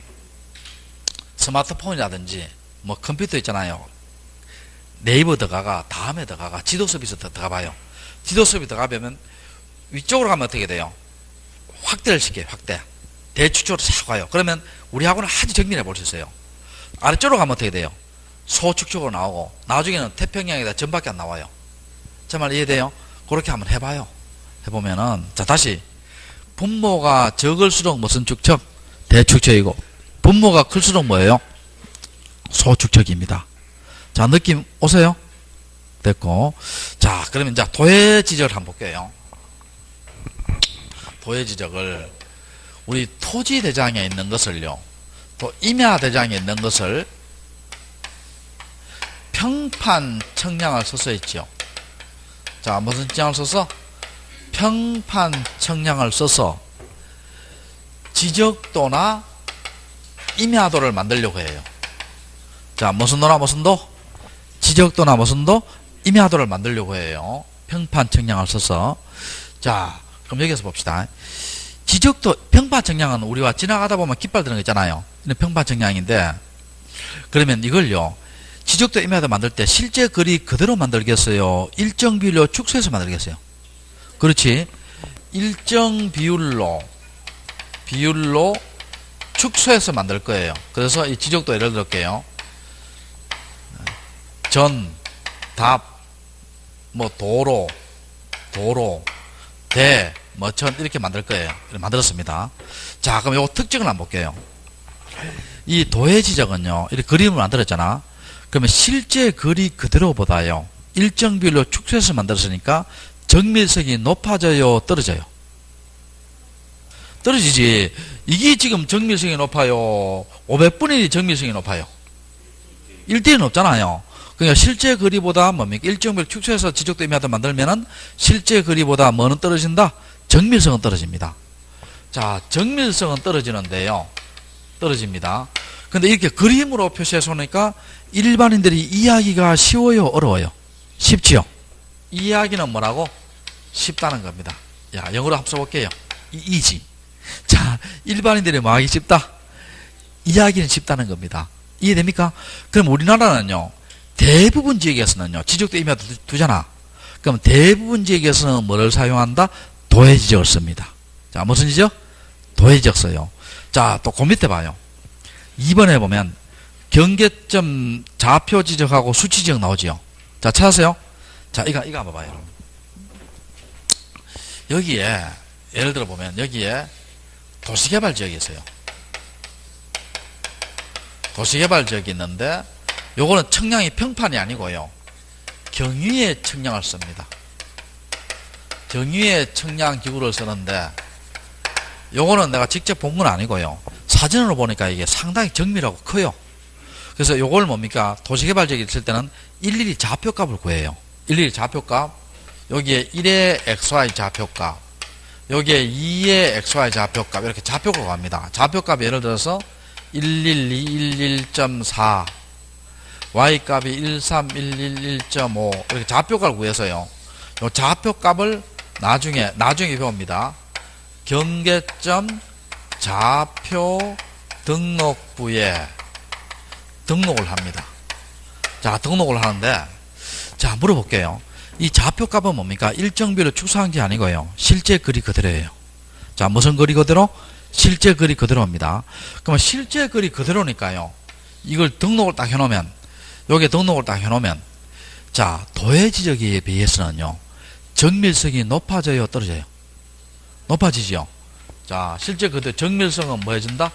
스마트폰이라든지 뭐 컴퓨터 있잖아요. 네이버 들어가가, 다음에 들어가가, 지도 서비스 들어가봐요. 지도 서비스 들어가면 위쪽으로 가면 어떻게 돼요? 확대를 시켜요. 확대. 대축적으로 싹 와요. 그러면 우리하고는 아주 정밀해 볼 수 있어요. 아래쪽으로 가면 어떻게 돼요? 소축적으로 나오고 나중에는 태평양에다 전밖에 안 나와요. 제 말 이해돼요? 그렇게 한번 해봐요. 해보면은, 자, 다시. 분모가 적을수록 무슨 축적? 대축적이고, 분모가 클수록 뭐예요? 소축적입니다. 자, 느낌 오세요? 됐고. 자, 그러면 이제 도해지적을 한번 볼게요. 도해지적을, 우리 토지대장에 있는 것을요, 또 임야대장에 있는 것을 평판 청량을 써서 있죠. 자, 무슨 청량을 써서? 평판 청량을 써서 지적도나 임야도를 만들려고 해요. 자, 무슨 도나 무슨 도? 지적도나 무슨 도? 임야도를 만들려고 해요. 평판 청량을 써서. 자, 그럼 여기서 봅시다. 지적도, 평판 청량은 우리와 지나가다 보면 깃발 드는 거 있잖아요. 이건 평판 청량인데, 그러면 이걸요, 지적도 임야도 만들 때 실제 거리 그대로 만들겠어요? 일정 비율로 축소해서 만들겠어요? 그렇지. 일정 비율로 축소해서 만들 거예요. 그래서 이 지적도 예를 들을게요. 전, 답, 뭐 도로, 대, 뭐 전 이렇게 만들 거예요. 이렇게 만들었습니다. 자, 그럼 요거 특징을 한번 볼게요. 이 도해 지적은요, 이렇게 그림을 만들었잖아. 그러면 실제 거리 그대로보다요, 일정 비율로 축소해서 만들었으니까 정밀성이 높아져요, 떨어져요? 떨어지지. 이게 지금 정밀성이 높아요, 500분의 1이 정밀성이 높아요? 1대1은 높잖아요. 그러니까 실제 거리보다 뭡니까? 일정 비율 축소해서 지적도 임야도 만들면은 실제 거리보다 뭐는 떨어진다? 정밀성은 떨어집니다. 자, 정밀성은 떨어지는데요, 떨어집니다. 근데 이렇게 그림으로 표시해서 오니까 일반인들이 이해하기가 쉬워요, 어려워요? 쉽지요? 이해하기는 뭐라고? 쉽다는 겁니다. 야, 영어로 한번 써볼게요. easy. 자, 일반인들이 뭐 하기 쉽다? 이해하기는 쉽다는 겁니다. 이해됩니까? 그럼 우리나라는요, 대부분 지역에서는요, 지적도 임야도 두잖아. 그럼 대부분 지역에서는 뭐를 사용한다? 도해지적을 씁니다. 자, 무슨 지적? 도해지적 써요. 자, 또 그 밑에 봐요. 2번에 보면 경계점 좌표 지적하고 수치 지적 나오지요. 자, 찾았어요? 자, 이거 한번 봐요. 여기에 예를 들어 보면 여기에 도시개발 지역이 있어요. 도시개발 지역이 있는데 요거는 청량이 평판이 아니고요, 경위의 청량을 씁니다. 경위의 청량 기구를 쓰는데 요거는 내가 직접 본 건 아니고요, 사진으로 보니까 이게 상당히 정밀하고 커요. 그래서 요걸 뭡니까? 도시개발 지역이 있을 때는 일일이 좌표값을 구해요. 일일이 좌표값, 여기에 1의 XY 좌표값, 여기에 2의 XY 좌표값, 이렇게 좌표값을 구합니다. 좌표값이 예를 들어서 11211.4, Y값이 13111.5, 이렇게 좌표값을 구해서요, 요 좌표값을 나중에 배웁니다. 경계점 좌표 등록부에 등록을 합니다. 자, 등록을 하는데, 자, 물어볼게요. 이 좌표값은 뭡니까? 일정 비율로 축소한 게 아니고요, 실제 거리 그대로예요. 자, 무슨 거리 그대로? 실제 거리 그대로입니다. 그러면 실제 거리 그대로니까요, 이걸 등록을 딱 해놓으면, 여기에 등록을 딱 해놓으면, 자, 도해지적에 비해서는요, 정밀성이 높아져요, 떨어져요? 높아지죠. 자, 실제 그대로 정밀성은 뭐 해준다?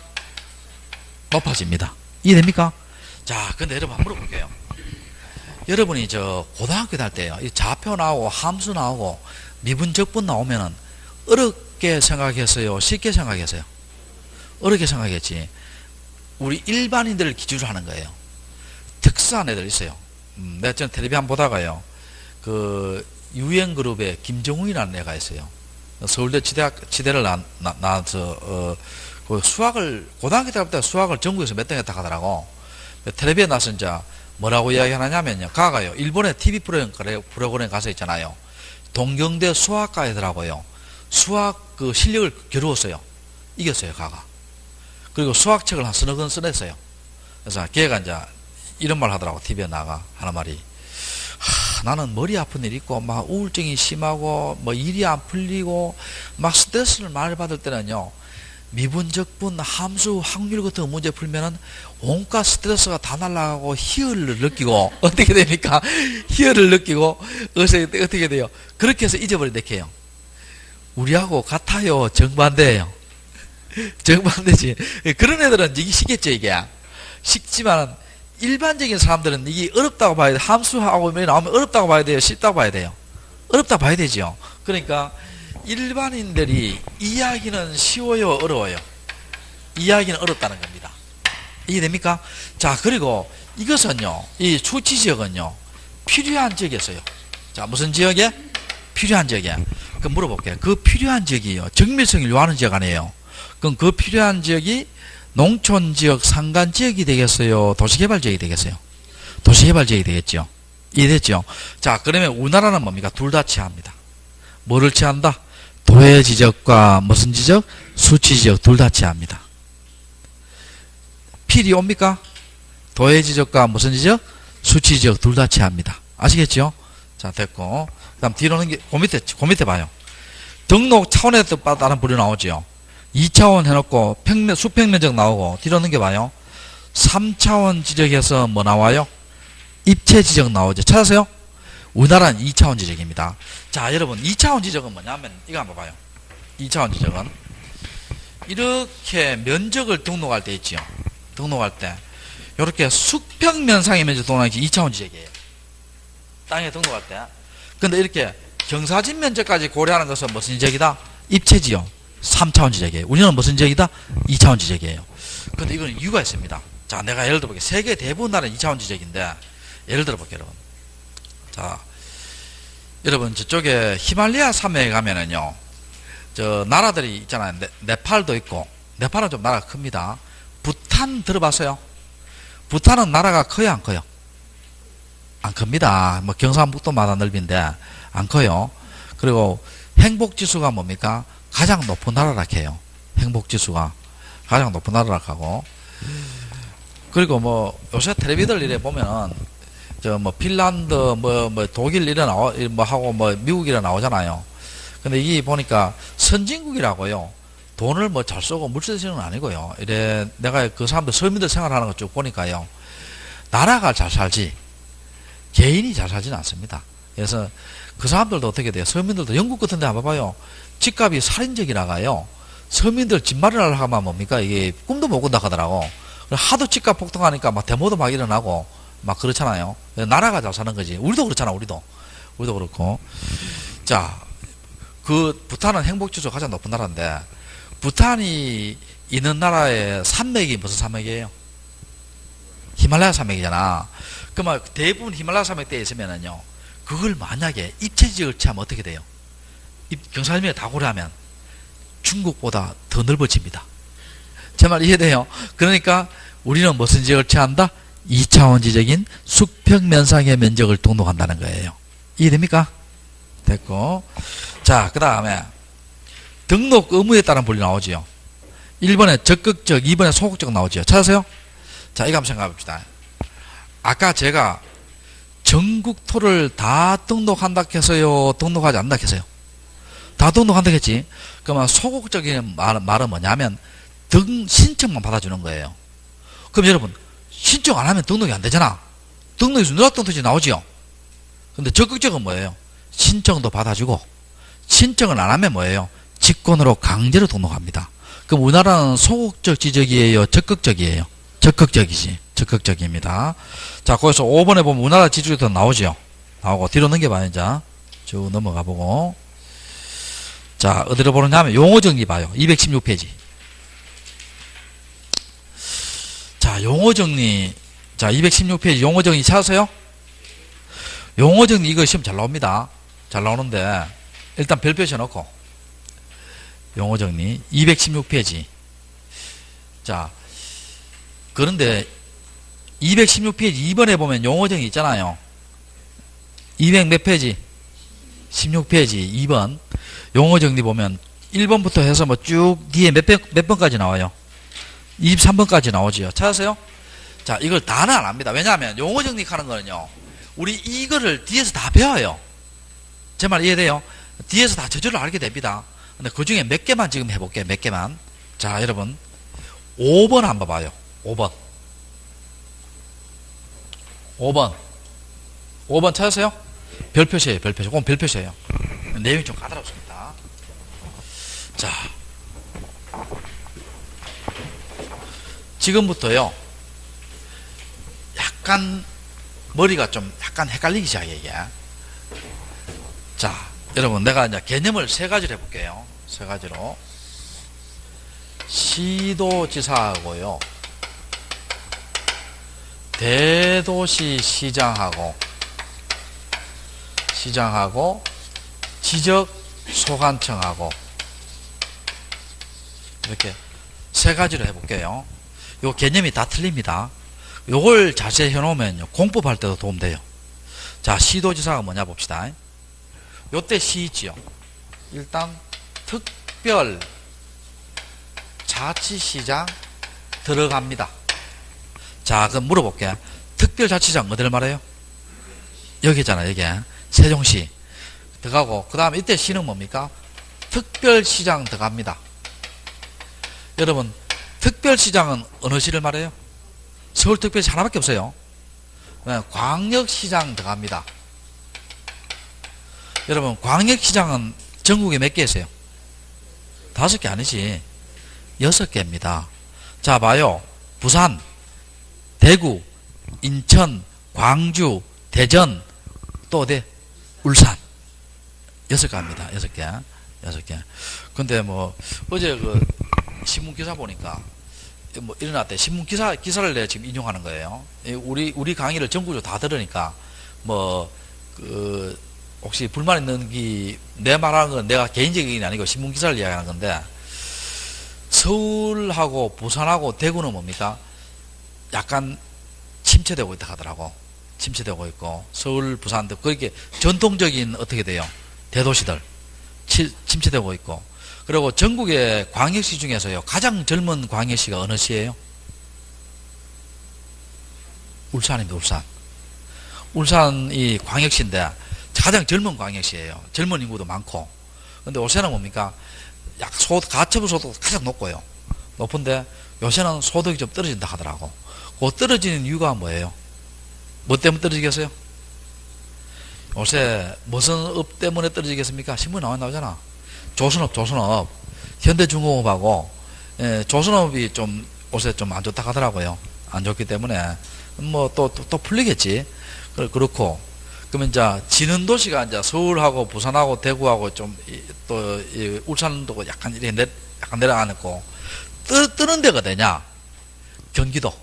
높아집니다. 이해됩니까? 자, 근데 여러분 한번 물어볼게요. 여러분이 저 고등학교 다닐 때요, 이 좌표 나오고 함수 나오고 미분 적분 나오면은 어렵게 생각했어요, 쉽게 생각했어요? 어렵게 생각했지. 우리 일반인들을 기준으로 하는 거예요. 특수한 애들 있어요. 내가 전 텔레비 한번 보다가요, 그 유행그룹에 김정훈이라는 애가 있어요. 서울대 지대를 나와서 그 수학을 고등학교 때부터 수학을 전국에서 몇 등 했다 하더라고. 텔레비에 나서 이제 뭐라고 이야기하냐면요, 가가요, 일본의 TV 프로그램 가서 있잖아요, 동경대 수학과 애들하고요, 수학 그 실력을 겨루었어요. 이겼어요, 가가. 그리고 수학책을 한 서너 권 써냈어요. 그래서 걔가 이제 이런 말 하더라고, TV에 나가 하는 말이, 나는 머리 아픈 일 있고, 막 우울증이 심하고, 뭐 일이 안 풀리고, 막 스트레스를 많이 받을 때는요, 미분, 적분, 함수, 확률 같은 문제 풀면은 온갖 스트레스가 다 날아가고 희열을 느끼고, 어떻게 됩니까? 희열을 느끼고, 어떻게 돼요? 그렇게 해서 잊어버린다 해요. 우리하고 같아요. 정반대예요. 정반대지. 그런 애들은 이게 쉽겠죠, 이게. 쉽지만, 일반적인 사람들은 이게 어렵다고 봐야 돼. 함수하고 나오면 어렵다고 봐야 돼요. 쉽다고 봐야 돼요. 어렵다고 봐야 되죠. 그러니까, 일반인들이 이야기는 쉬워요, 어려워요? 이야기는 어렵다는 겁니다. 이해됩니까? 자, 그리고 이것은요, 이 수치지역은요, 필요한 지역이었어요. 자, 무슨 지역에? 필요한 지역에. 그럼 물어볼게요. 그 필요한 지역이요, 정밀성을 요하는 지역 아니에요? 그럼 그 필요한 지역이 농촌지역, 산간지역이 되겠어요? 도시개발지역이 되겠어요? 도시개발지역이 되겠죠? 이해됐죠? 자, 그러면 우리나라는 뭡니까? 둘 다 취합니다. 뭐를 취한다? 도해지적과 무슨 지적? 수치지적 둘 다 취합니다. 필이 옵니까? 도해지적과 무슨 지적? 수치지적 둘 다 취합니다. 아시겠죠? 자, 됐고. 그 다음 뒤로는 게, 그 밑에 봐요. 등록 차원에 따른 부류 나오죠. 2차원 해놓고 수평면적 나오고, 뒤로 넘겨봐요. 3차원 지적에서 뭐 나와요? 입체 지적 나오죠. 찾으세요? 우리나라는 2차원 지적입니다. 자, 여러분, 2차원 지적은 뭐냐면, 이거 한번 봐요. 2차원 지적은. 이렇게 면적을 등록할 때 있지요. 등록할 때. 이렇게 수평면상의 면적 등록하는 게 2차원 지적이에요. 땅에 등록할 때. 근데 이렇게 경사진 면적까지 고려하는 것은 무슨 지적이다? 입체지요. 3차원 지적이에요. 우리는 무슨 지적이다? 2차원 지적이에요. 근데 이건 이유가 있습니다. 자, 내가 예를 들어볼게요. 세계 대부분 나라는 2차원 지적인데, 예를 들어볼게요, 여러분. 자, 여러분, 저쪽에 히말라야 산맥에 가면은요, 저, 나라들이 있잖아요. 네팔도 있고, 네팔은 좀 나라가 큽니다. 부탄 들어봤어요? 부탄은 나라가 커요, 안 커요? 안 큽니다. 뭐, 경상북도마다 넓인데, 안 커요. 그리고 행복지수가 뭡니까? 가장 높은 나라라 해요. 행복지수가. 가장 높은 나라라 하고. 그리고 뭐, 요새 텔레비들 이래 보면은, 저 뭐 핀란드 뭐 독일 이래 나와 뭐 하고 뭐 미국 이래 나오잖아요. 근데 이게 보니까 선진국이라고요. 돈을 뭐 잘 쓰고 물세지는 아니고요. 이래 내가 그 사람들 서민들 생활하는 거 쭉 보니까요. 나라가 잘 살지 개인이 잘 살지는 않습니다. 그래서 그 사람들도 어떻게 돼요? 서민들도 영국 같은 데 한번 봐요. 집값이 살인적이라가요. 서민들 집 마련하려고 하면 뭡니까? 이게 꿈도 못 꾼다 하더라고. 하도 집값 폭등하니까 막 데모도 막 일어나고 막 그렇잖아요. 나라가 잘 사는 거지. 우리도 그렇잖아, 우리도 그렇고. 자, 그 부탄은 행복지수가 가장 높은 나라인데, 부탄이 있는 나라의 산맥이 무슨 산맥이에요? 히말라야 산맥이잖아. 그러면 대부분 히말라야 산맥대에 있으면은요, 그걸 만약에 입체지역을 취하면 어떻게 돼요? 경사면에 다 고려하면 중국보다 더 넓어집니다. 제 말 이해돼요? 그러니까 우리는 무슨 지역을 취한다? 2차원 지적인 수평면상의 면적을 등록한다는 거예요. 이해됩니까? 됐고. 자, 그 다음에 등록 의무에 따른 분류 나오지요. 1번에 적극적, 2번에 소극적 나오지요. 찾으세요? 자, 이거 한번 생각해 봅시다. 아까 제가 전국토를 다 등록한다 해서요, 등록하지 않는다 해서요? 다 등록한다 했지? 그러면 소극적인 말은 뭐냐면 신청만 받아주는 거예요. 그럼 여러분, 신청 안 하면 등록이 안 되잖아. 등록에서 누락등록지 나오지요. 근데 적극적은 뭐예요? 신청도 받아주고, 신청을 안 하면 뭐예요? 직권으로 강제로 등록합니다. 그럼 우리나라는 소극적 지적이에요? 적극적이에요? 적극적이지. 적극적입니다. 자, 거기서 5번에 보면 우리나라 지주도 나오죠. 나오고, 뒤로 넘겨봐요, 이제. 쭉 넘어가 보고. 자, 어디로 보느냐 하면 용어 정리 봐요. 216페이지. 자, 용어 정리. 자, 216페이지 용어 정리 찾으세요? 용어 정리 이거 시험 잘 나옵니다. 잘 나오는데, 일단 별표 쳐놓고. 용어 정리. 216페이지. 자, 그런데 216페이지 2번에 보면 용어 정리 있잖아요. 200 몇 페이지? 16페이지 2번. 용어 정리 보면 1번부터 해서 뭐 쭉 뒤에 몇 번까지 나와요? 23번까지 나오지요. 찾으세요? 자, 이걸 다는 안 합니다. 왜냐하면 용어 정리하는 거는요, 우리 이거를 뒤에서 다 배워요. 제 말 이해돼요? 뒤에서 다 저절로 알게 됩니다. 근데 그 중에 몇 개만 지금 해볼게요. 몇 개만. 자, 여러분. 5번 한번 봐요. 5번. 5번 찾으세요? 별표시에요. 별표시. 그건 별표시에요. 내용이 좀 까다롭습니다. 자. 지금부터요. 약간 머리가 좀 약간 헷갈리기 시작해요. 이게. 자, 여러분 내가 이제 개념을 세 가지로 해볼게요. 세 가지로. 시도지사하고요. 대도시 시장하고 지적소관청하고 이렇게 세 가지로 해볼게요. 요 개념이 다 틀립니다. 요걸 자세히 해놓으면 공법할 때도 도움돼요. 자, 시도지사가 뭐냐 봅시다. 요때 시 있지요. 일단 특별 자치시장 들어갑니다. 자, 그럼 물어볼게. 특별자치장 어디를 말해요? 여기잖아. 여기 세종시 들어가고, 그 다음에 이때 시는 뭡니까? 특별시장 들어갑니다. 여러분, 특별시장은 어느 시를 말해요? 서울특별시 하나밖에 없어요. 광역시장 들어갑니다. 여러분, 광역시장은 전국에 몇 개 있어요? 5개 아니지. 6개입니다. 자, 봐요. 부산, 대구, 인천, 광주, 대전, 또 어디? 울산. 6개입니다. 6개. 6개. 근데 뭐, 어제 그 신문기사 보니까, 뭐 일어났대. 기사를 내가 지금 인용하는 거예요. 우리 강의를 전국적으로 다 들으니까, 뭐, 혹시 불만 있는 내 말하는 건 내가 개인적인 게 아니고 신문기사를 이야기하는 건데, 서울하고 부산하고 대구는 뭡니까? 약간 침체되고 있다 하더라고. 침체되고 있고, 서울, 부산도 그렇게 전통적인 어떻게 돼요? 대도시들 침체되고 있고, 그리고 전국의 광역시 중에서요, 가장 젊은 광역시가 어느 시예요? 울산입니다. 울산. 울산이 광역시인데 가장 젊은 광역시예요. 젊은 인구도 많고. 근데 요새는 뭡니까? 가처분 소득도 가장 높고요. 높은데 요새는 소득이 좀 떨어진다 하더라고. 그 떨어지는 이유가 뭐예요? 뭐 때문에 떨어지겠어요? 요새 무슨 업 때문에 떨어지겠습니까? 신문에 나오잖아. 조선업. 현대중공업하고, 조선업이 좀 요새 좀 안 좋다 하더라고요. 안 좋기 때문에 뭐 또 풀리겠지. 그렇고, 그러면 이제 지는 도시가 이제 서울하고 부산하고 대구하고 좀 또 울산도 약간 이렇게 약간 내려앉고, 뜨는 데가 되냐? 경기도.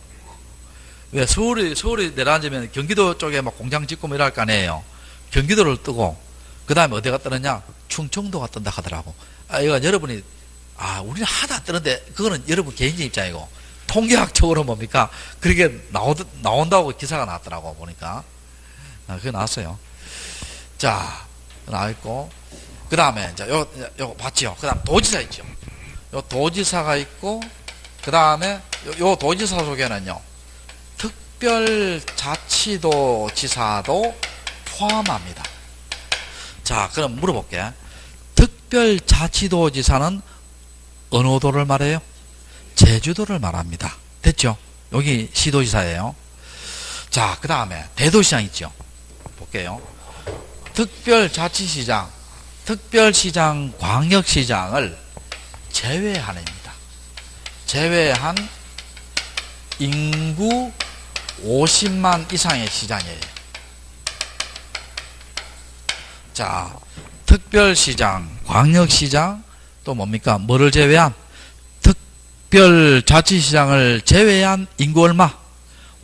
왜 서울이 내려앉으면 경기도 쪽에 막 공장 짓고 뭐 이럴 거 아니에요. 경기도를 뜨고, 그 다음에 어디가 뜨느냐? 충청도가 뜬다 하더라고. 이거 여러분이, 우리는 하나도 안 뜨는데, 그거는 여러분 개인적인 입장이고, 통계학적으로 뭡니까? 그렇게 나온다고 기사가 나왔더라고, 보니까. 그게 나왔어요. 자, 나와있고, 그 다음에, 이제, 요거 봤지요? 그 다음 도지사 있죠? 요 도지사가 있고, 그 다음에, 요 도지사 속에는요, 특별자치도 지사도 포함합니다. 자, 그럼 물어볼게. 특별자치도지사는 어느 도를 말해요? 제주도를 말합니다. 됐죠? 여기 시도지사예요. 자, 그 다음에 대도시장 있죠? 볼게요. 특별자치시장, 특별시장, 광역시장을 제외한입니다. 제외한 인구 50만 이상의 시장이에요. 자, 특별시장, 광역시장, 또 뭡니까? 뭐를 제외한? 특별자치시장을 제외한 인구 얼마?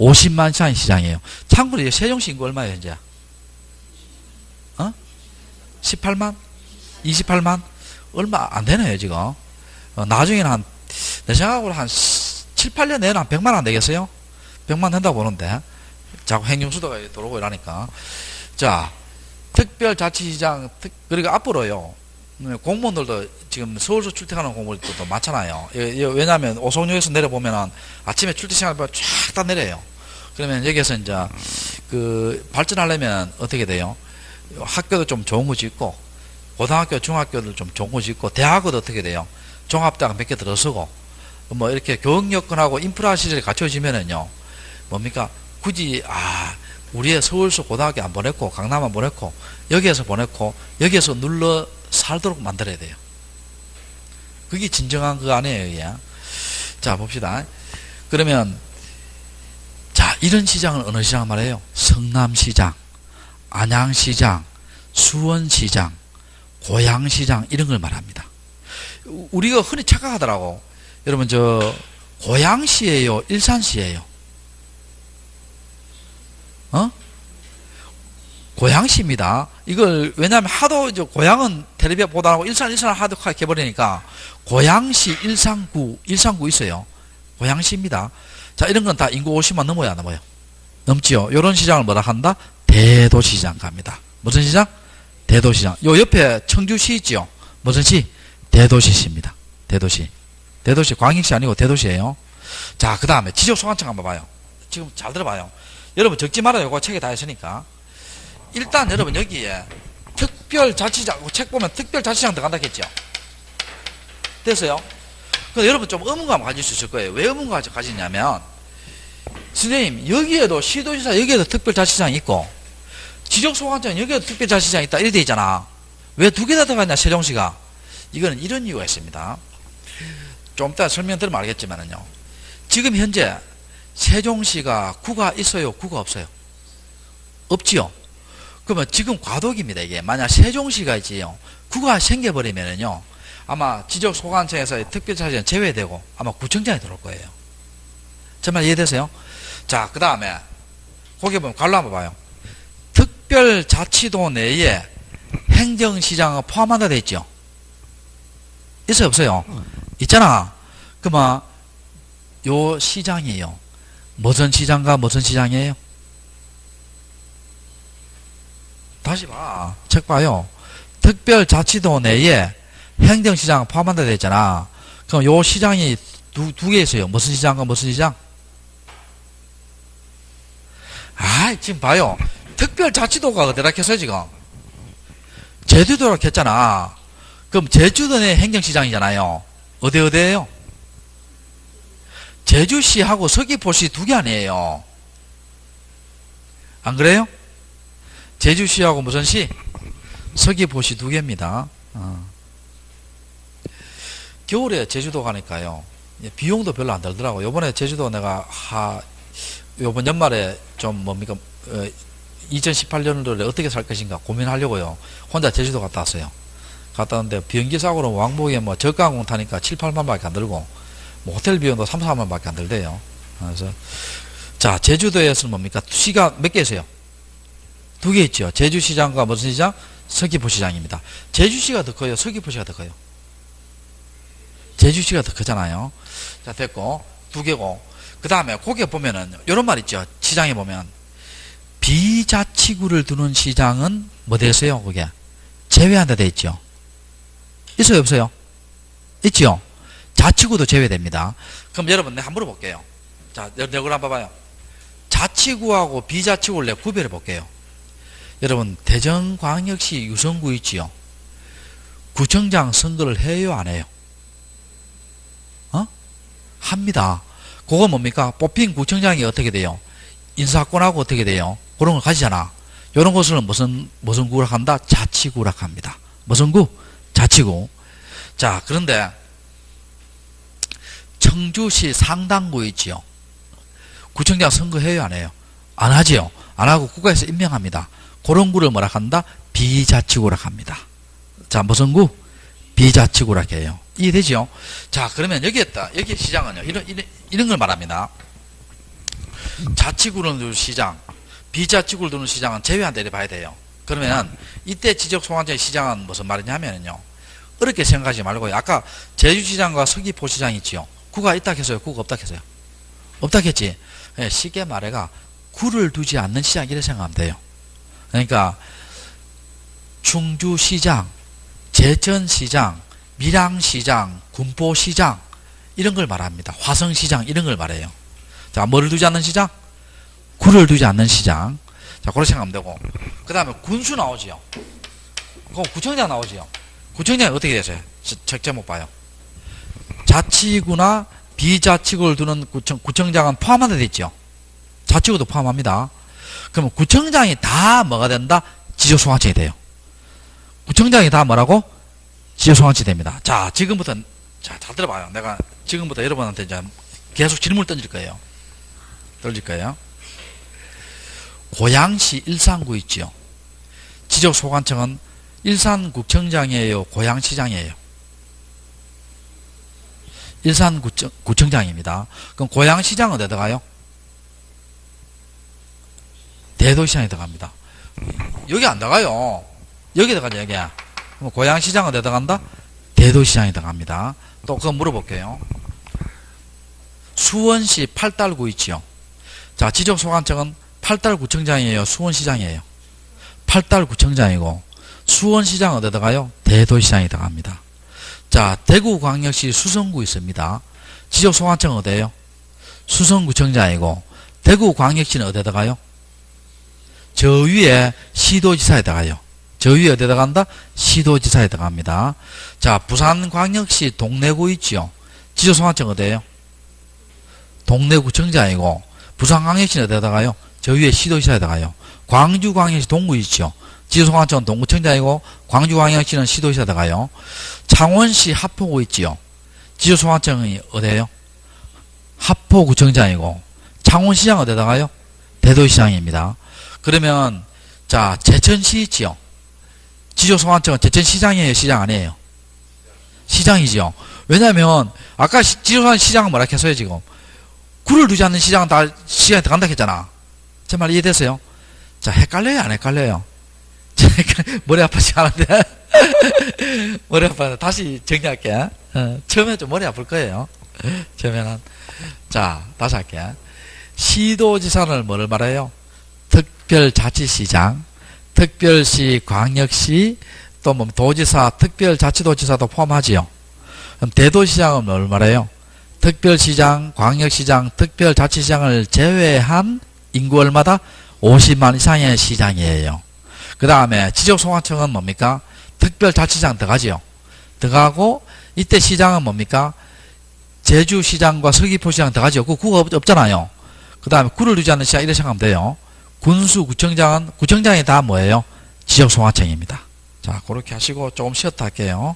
50만 이상의 시장이에요. 참고로 세종시 인구 얼마예요, 현재? 18만? 28만? 얼마 안 되네요, 지금. 나중에는 내 생각으로 한 7, 8년 내에는 한 100만 안 되겠어요? 100만 된다고 보는데. 자꾸 행정수도가 들어오고 이러니까. 자, 특별자치시장, 그러니까 앞으로요, 공무원들도 지금 서울서 출퇴근하는 공무원들도 많잖아요. 왜냐하면 오송역에서 내려보면은 아침에 출퇴 시간을 쫙 다 내려요. 그러면 여기서 이제 발전하려면 어떻게 돼요? 학교도 좀 좋은 거 짓고, 고등학교, 중학교도 좀 좋은 거 짓고, 대학도 어떻게 돼요? 종합대학 몇 개 들어서고, 뭐 이렇게 교육 여건하고 인프라 시설이 갖춰지면은요, 뭡니까? 굳이, 우리의 서울서 고등학교 안 보냈고, 강남 안 보냈고, 여기에서 보냈고, 여기에서 눌러 살도록 만들어야 돼요. 그게 진정한 그 아니에요, 이게. 자, 봅시다. 그러면, 자, 이런 시장을 어느 시장 말해요? 성남시장, 안양시장, 수원시장, 고양시장, 이런 걸 말합니다. 우리가 흔히 착각하더라고. 여러분, 고양시예요? 일산시예요? 고양시입니다. 이걸, 왜냐하면 하도, 고양은 텔레비에 보다 하고 일산을 하도 해버리니까, 고양시, 일산구 있어요. 고양시입니다. 자, 이런 건 다 인구 50만 넘어야 넘어요. 넘지요. 요런 시장을 뭐라 한다? 대도시장 갑니다. 무슨 시장? 대도시장. 요 옆에 청주시 있지요. 무슨 시? 대도시시입니다. 대도시. 대도시, 광역시 아니고 대도시예요. 자, 그 다음에 지적소관청 한번 봐요. 지금 잘 들어봐요. 여러분 적지 말아요. 이거 책에 다 했으니까. 일단 여러분 여기에 특별자치장, 책 보면 특별자치장 들어간다 했죠. 됐어요? 근데 여러분 좀 의문감 가질 수 있을 거예요. 왜 의문감 가지냐면, 선생님, 여기에도 시도지사, 여기에도 특별자치장이 있고, 지적소관청, 여기에도 특별자치장이 있다. 이래 돼 있잖아. 왜 두 개 다 들어갔냐, 세종시가? 이거는 이런 이유가 있습니다. 좀 이따 설명드리면 알겠지만은요. 지금 현재 세종시가 구가 있어요? 구가 없어요? 없지요? 그러면 지금 과도기입니다, 이게. 만약 세종시가 있지요. 구가 생겨버리면은요. 아마 지적소관청에서 특별자치장 제외되고 아마 구청장이 들어올 거예요. 정말 이해되세요? 자, 그 다음에 거기 보면 갈로 한번 봐요. 특별자치도 내에 행정시장을 포함한다 돼 있죠? 있어요, 없어요? 있잖아. 그러면 요 시장이에요. 무슨 시장과 무슨 시장이에요? 다시 봐. 책 봐요. 특별자치도 내에 행정시장 포함한다 되어 있잖아. 그럼 요 시장이 두 개 있어요. 무슨 시장과 무슨 시장? 지금 봐요. 특별자치도가 어디라 했어요, 지금? 제주도라 했잖아. 그럼 제주도 내 행정시장이잖아요. 어디에요? 제주시하고 서귀포시 두 개 아니에요. 안 그래요? 제주시하고 무슨 시? 서귀포시 두 개입니다. 겨울에 제주도 가니까요. 비용도 별로 안 들더라고. 요번에 제주도 내가 요번 연말에 좀 뭡니까 2018년도에 어떻게 살 것인가 고민하려고요. 혼자 제주도 갔다 왔어요. 갔다 왔는데 비행기 사고로 왕복에 뭐 저가항공 타니까 7, 8만 밖에 안 들고 뭐 호텔 비용도 3, 4만 밖에 안 들대요. 그래서 자, 제주도에서는 뭡니까? 시가 몇 개 있어요? 두 개 있죠. 제주시장과 무슨 시장? 서귀포시장입니다. 제주시가 더 커요? 서귀포시가 더 커요? 제주시가 더 크잖아요. 자, 됐고 두 개고, 그 다음에 거기에 보면은 요런 말 있죠. 시장에 보면 비자치구를 두는 시장은 뭐 되세요? 그게 제외한다 돼 있죠. 있어요, 없어요? 있죠. 자치구도 제외됩니다. 그럼 여러분 내가 한번 물어볼게요. 자, 내걸 한번 봐봐요. 자치구하고 비자치구를 내가 구별해 볼게요. 여러분 대전광역시 유성구 있지요. 구청장 선거를 해요, 안 해요? 합니다. 그거 뭡니까? 뽑힌 구청장이 어떻게 돼요? 인사권하고 어떻게 돼요? 그런 걸 가지잖아. 이런 것을 무슨 구라 한다? 자치구라 합니다. 무슨 구? 자치구. 자, 그런데 청주시 상당구 있지요. 구청장 선거해요, 안 해요? 안 하지요. 안 하고 국가에서 임명합니다. 그런 구를 뭐라 한다? 비자치구라 합니다. 자, 무슨 구? 비자치구라 해요. 이해되죠? 자, 그러면 여기 시장은요, 이런 걸 말합니다. 자치구를 두는 시장, 비자치구를 두는 시장은 제외한다 이렇게 봐야 돼요. 그러면 이때 지적소관청의 시장은 무슨 말이냐면요, 어렵게 생각하지 말고요. 아까 제주시장과 서귀포시장 있지요. 구가 있다 했어요? 구가 없다 했어요? 없다 했지? 네, 쉽게 말해가 구를 두지 않는 시장 이렇게 생각하면 돼요. 그러니까 충주시장, 제천시장, 밀양시장, 군포시장 이런 걸 말합니다. 화성시장 이런 걸 말해요. 자, 뭐를 두지 않는 시장? 굴을 두지 않는 시장. 자, 그렇게 생각하면 되고. 그 다음에 군수 나오지요. 그럼 구청장 나오지요. 구청장이 어떻게 되세요? 책 제목 봐요. 자치구나 비자치구를 두는 구청장은 포함하게 돼 있죠. 자치구도 포함합니다. 그러면 구청장이 다 뭐가 된다? 지적소관청이 돼요. 구청장이 다 뭐라고? 지적소관청이 됩니다. 자, 지금부터, 자, 잘 들어봐요. 내가 지금부터 여러분한테 이제 계속 질문을 던질 거예요. 고양시 일산구 있지요. 지적소관청은 일산구청장이에요? 고양시장이에요? 일산구청장입니다. 그럼 고양시장은 어디에 들어가요? 대도시장에 들어갑니다. 여기 안 들어가요. 여기 들어가죠, 여기. 그럼 고양시장은 어디에 들어간다? 대도시장에 들어갑니다. 또 그거 물어볼게요. 수원시 팔달구 있지요. 자, 지적소관청은 팔달구청장이에요? 수원시장이에요? 팔달구청장이고, 수원시장은 어디에 들어가요? 대도시장에 들어갑니다. 자, 대구광역시 수성구 있습니다. 지적소관청은 어디에요? 수성구청장이고, 대구광역시는 어디에 들어가요? 저 위에 시도지사에 들어가요. 저 위에 어디에 들어간다? 시도지사에 들어갑니다. 자, 부산광역시 동래구 있지요. 지적소관청 어디에요? 동래구청장이고, 부산광역시는 어디에 들어가요? 저 위에 시도지사에 들어가요. 광주광역시 동구 있죠. 지적소관청은 동구청장이고, 광주광역시는 시도지사에 들어가요. 창원시 하포구 있지요. 지적소관청이 어디에요? 하포구청장이고, 창원시장 어디에 들어가요? 대도시장입니다. 그러면, 자, 제천시 있지요. 지적소관청은 제천시장이에요? 시장 아니에요? 시장이지요. 왜냐면, 아까 지적소관청 시장은 뭐라 했어요, 지금? 굴을 두지 않는 시장은 다 시장에 들어간다 했잖아. 제 말 이해되세요? 자, 헷갈려요? 안 헷갈려요? 머리 아프지 않은데? 머리 아파서 다시 정리할게. 처음에 좀 머리 아플 거예요. 처음에는. 자, 다시 할게. 시도지사는 뭐를 말해요? 특별자치시장, 특별시, 광역시, 또 뭐 도지사, 특별자치도지사도 포함하지요. 그럼 대도시장은 뭘 말해요? 특별시장, 광역시장, 특별자치시장을 제외한 인구 얼마다? 50만 이상의 시장이에요. 그 다음에 지적소관청은 뭡니까? 특별자치시장 들어가지요. 들어가고 이때 시장은 뭡니까? 제주시장과 서귀포시장 들어가지요. 그거 없잖아요. 그 다음에 굴을 두지 않는 시장 이렇게 생각하면 돼요. 군수구청장은 구청장이 다 뭐예요? 지적소관청입니다. 자, 그렇게 하시고 조금 쉬었다 할게요.